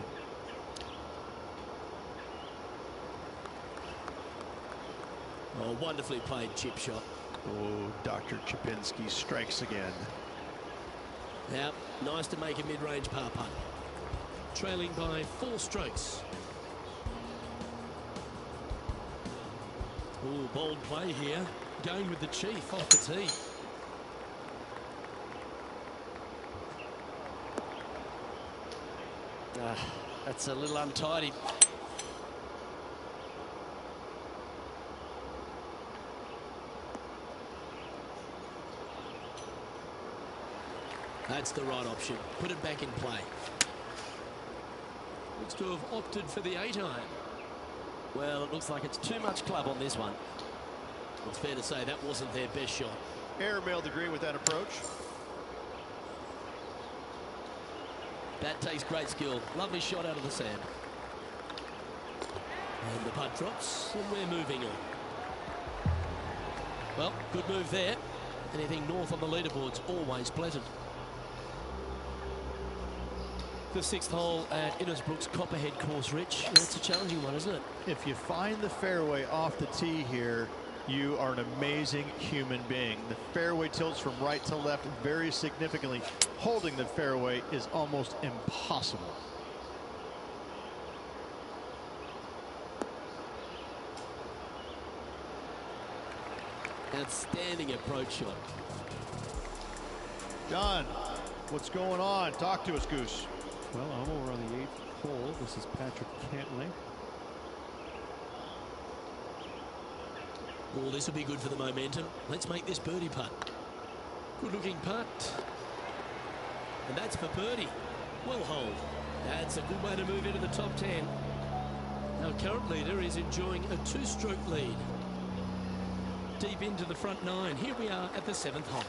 Oh, wonderfully played chip shot. Oh, Dr. Chipinski strikes again. Yeah, nice to make a mid-range par putt. Trailing by 4 strokes. Oh, bold play here. Going with the chief off the tee. That's a little untidy. That's the right option. Put it back in play. Looks to have opted for the 8-iron. Well, it looks like it's too much club on this one. It's fair to say that wasn't their best shot. Airmailed agree with that approach. That takes great skill. Lovely shot out of the sand. And the putt drops, and we're moving on. Well, good move there. Anything north on the leaderboard's always pleasant. The 6th hole at Innisbrook's Copperhead course, Rich. It's a challenging one, isn't it? If you find the fairway off the tee here, you are an amazing human being. The fairway tilts from right to left very significantly. Holding the fairway is almost impossible. Outstanding approach shot. John, what's going on? Talk to us, Goose. Well, I'm over on the 8th hole. This is Patrick Cantlay. Oh, this will be good for the momentum. Let's make this birdie putt. Good looking putt. And that's for birdie. Well holed. That's a good way to move into the top 10. Our current leader is enjoying a 2-stroke lead. Deep into the front 9. Here we are at the 7th hole.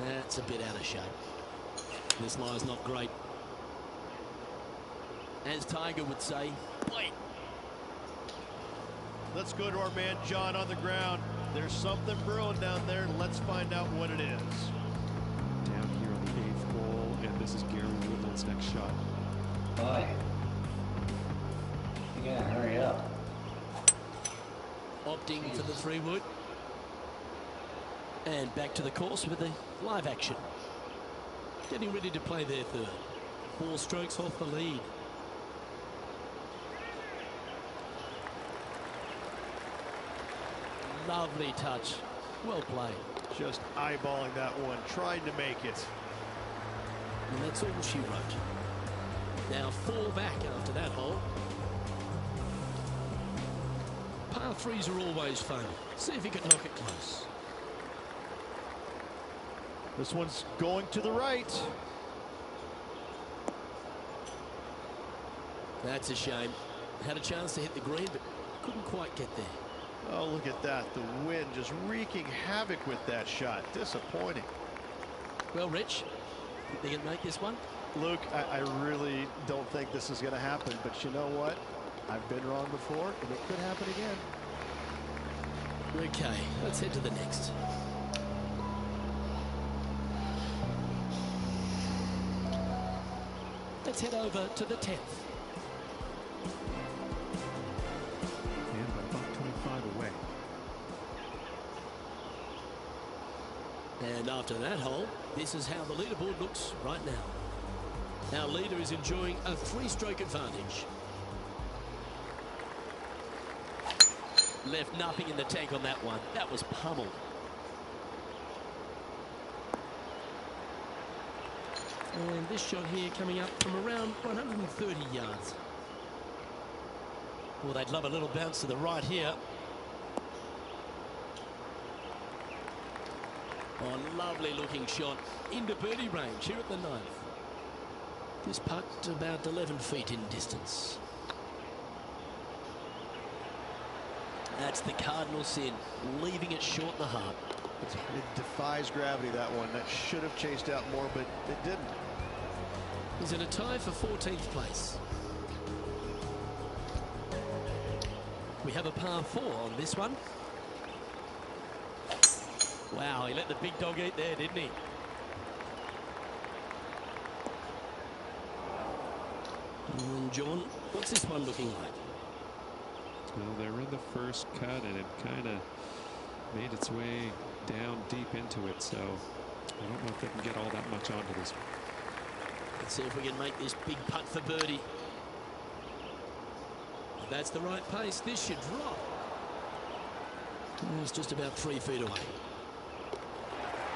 That's a bit out of shape. This lie's not great. As Tiger would say, wait. Let's go to our man John on the ground. There's something brewing down there. Let's find out what it is. Down here on the 8th hole, and this is Gary Woodland's next shot. opting for the 3-wood. And back to the course with the live action. Getting ready to play their third. 4 strokes off the lead. Lovely touch. Well played. Just eyeballing that one, trying to make it. And that's all she wrote. Now 4 back after that hole. Par 3s are always fun. See if he can knock it close. This one's going to the right. That's a shame. Had a chance to hit the green, but couldn't quite get there. Oh, look at that. The wind just wreaking havoc with that shot. Disappointing. Well, Rich, think they can make this one? Luke, I really don't think this is going to happen, but you know what? I've been wrong before, and it could happen again. Okay, let's head to the next. Let's head over to the 10th. And by about 25 away. And after that hole, this is how the leaderboard looks right now. Our leader is enjoying a 3-stroke advantage. Left nothing in the tank on that one. That was pummeled. And this shot here coming up from around 130 yards. Well, they'd love a little bounce to the right here. Oh, lovely looking shot into birdie range here at the 9th. This putt about 11 feet in distance. That's the cardinal sin, leaving it short in the heart. It defies gravity, that one. That should have chased out more, but it didn't. He's in a tie for 14th place. We have a par 4 on this one. Wow, he let the big dog eat there, didn't he? John, what's this one looking like? Well, they were in the first cut, and it kind of made its way down deep into it, so I don't know if they can get all that much onto this one. Let's see if we can make this big putt for birdie. If that's the right pace, this should drop. It's just about 3 feet away.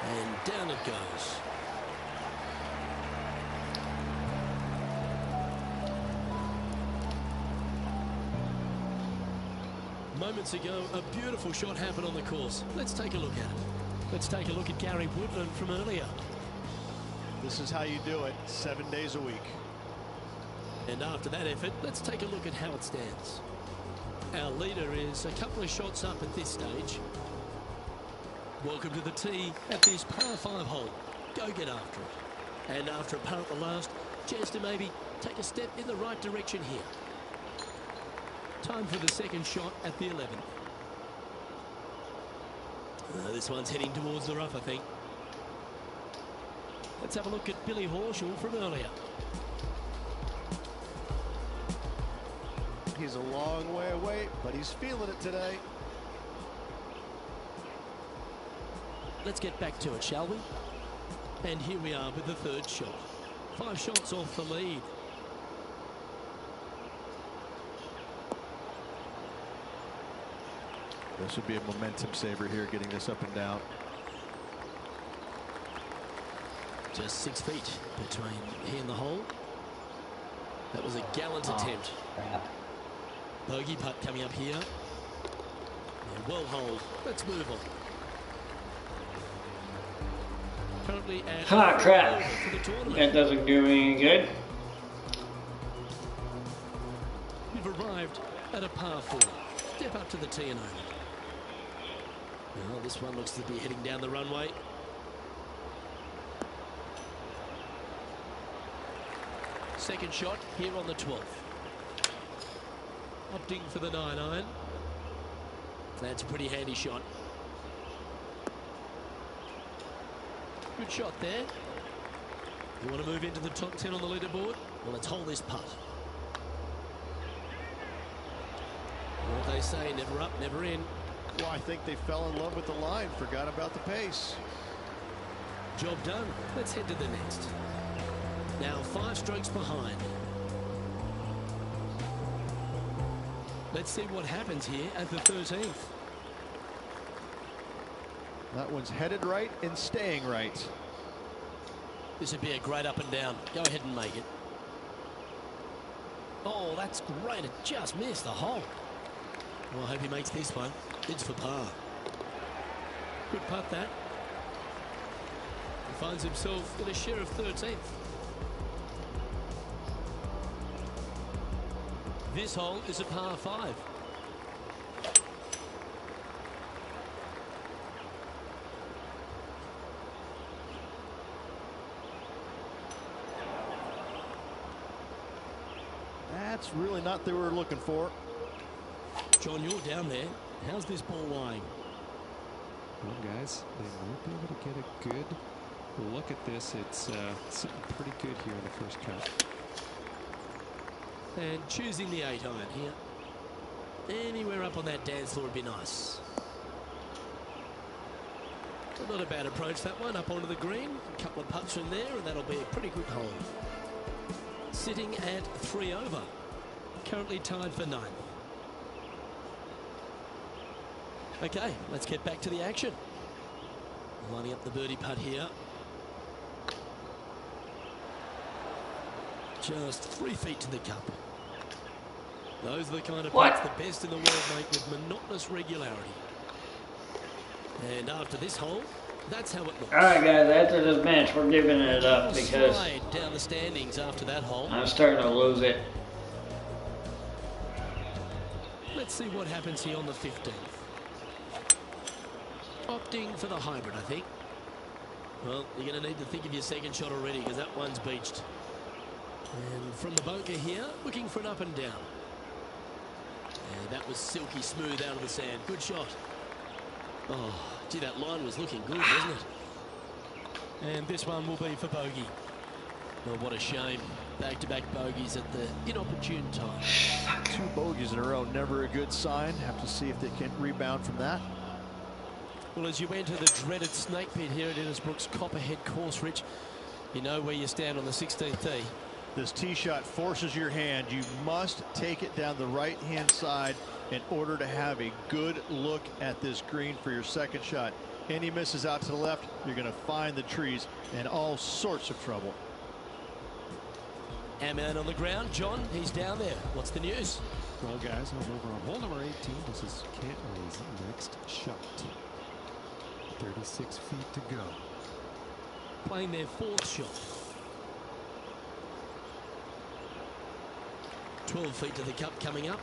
And down it goes. Moments ago, a beautiful shot happened on the course. Let's take a look at it. Let's take a look at Gary Woodland from earlier. This is how you do it, 7 days a week. And after that effort, let's take a look at how it stands. Our leader is a couple of shots up at this stage. Welcome to the tee at this par 5 hole. Go get after it. And after a par at the last, chance to maybe take a step in the right direction here. Time for the second shot at the 11th. This one's heading towards the rough, I think. Let's have a look at Billy Horschel from earlier. He's a long way away, but he's feeling it today. Let's get back to it, shall we? And here we are with the third shot. 5 shots off the lead. This would be a momentum saver here, getting this up and down. Just 6 feet between he and the hole. That was a gallant attempt. Crap. Bogey putt coming up here. Yeah, well holed. Let's move on. Currently at Crap. for the tournament. That doesn't do me any good. We've arrived at a par 4. Step up to the tee and over. Well, this one looks to be heading down the runway. Second shot here on the 12th. Opting for the 9-iron. That's a pretty handy shot. Good shot there. You want to move into the top 10 on the leaderboard? Well, let's hold this putt. What they say, never up, never in. Well, I think they fell in love with the line, forgot about the pace. Job done. Let's head to the next. Now 5 strokes behind. Let's see what happens here at the 13th. That one's headed right and staying right. This would be a great up and down. Go ahead and make it. Oh, that's great. It just missed the hole. Well, I hope he makes this one. It's for par. Good putt, that. He finds himself in a share of 13th. This hole is a par 5. That's really not what they were looking for. John, you're down there. How's this ball lying? Well, guys, they might be able to get a good look at this. It's sitting pretty good here in the first cut. And choosing the 8 iron here. Anywhere up on that dance floor would be nice. Well, not a bad approach, that one. Up onto the green. A couple of putts from there, and that'll be a pretty good hole. Sitting at 3 over. Currently tied for 9th. Okay, let's get back to the action. Lining up the birdie putt here. Just 3 feet to the cup. Those are the kind of putts the best in the world make with monotonous regularity. And after this hole, that's how it looks. All right, guys, after this match, we're giving it up because slide down the standings after that hole. I'm starting to lose it. Let's see what happens here on the 15th. Opting for the hybrid, I think. Well, you're going to need to think of your second shot already because that one's beached. And from the bunker here, looking for an up and down. And that was silky smooth out of the sand. Good shot. Oh, gee, that line was looking good, wasn't it? And this one will be for bogey. Oh, what a shame. Back-to-back bogeys at the inopportune time. 2 bogeys in a row, never a good sign. Have to see if they can rebound from that. Well, as you enter the dreaded snake pit here at Innisbrook's Copperhead course, Rich, you know where you stand on the 16th tee. This tee shot forces your hand. You must take it down the right-hand side in order to have a good look at this green for your second shot. Any misses out to the left, you're going to find the trees and all sorts of trouble. Ammon on the ground. John, he's down there. What's the news? Well, guys, I'm over on hole number 18. This is Cantley's next shot. 36 feet to go. Playing their 4th shot. 12 feet to the cup coming up.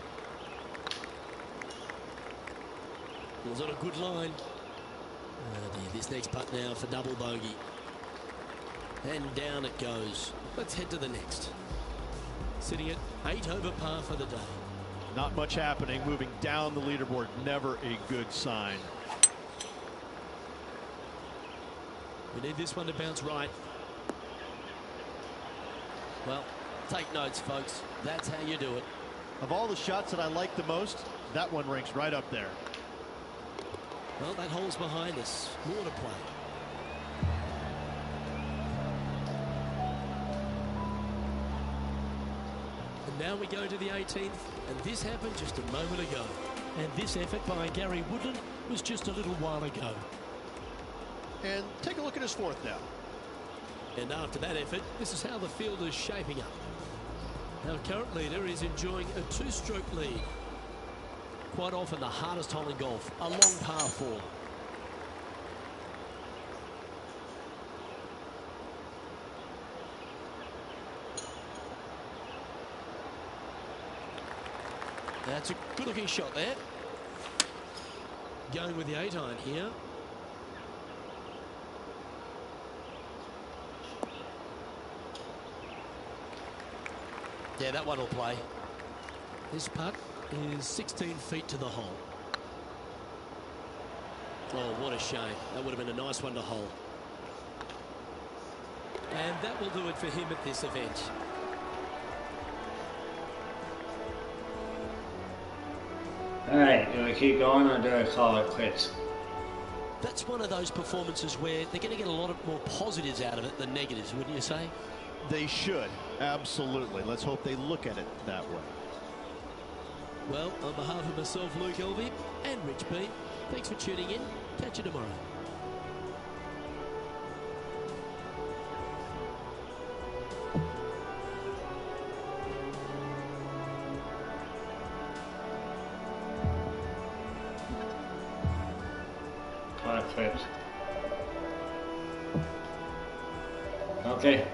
Was on a good line. Oh dear, this next putt now for double bogey. And down it goes. Let's head to the next. Sitting at 8 over par for the day. Not much happening. Moving down the leaderboard, never a good sign. We need this one to bounce right. Well, take notes, folks. That's how you do it. Of all the shots that I like the most, that one ranks right up there. Well, that hole's behind us. More to play. And now we go to the 18th, and this happened just a moment ago. And this effort by Gary Woodland was just a little while ago. And take a look at his 4th now. And after that effort, this is how the field is shaping up. Our current leader is enjoying a 2-stroke lead. Quite often the hardest hole in golf, a long par 4. That's a good-looking shot there. Going with the 8 iron here. Yeah, that one will play. This putt is 16 feet to the hole. Oh, what a shame. That would have been a nice one to hole. And that will do it for him at this event. Alright, do we keep going or do I call it quits? That's one of those performances where they're going to get a lot of more positives out of it than negatives, wouldn't you say? They should, absolutely. Let's hope they look at it that way. Well, on behalf of myself, Luke Elvey, and Rich B, thanks for tuning in. Catch you tomorrow. Call it quits. Okay.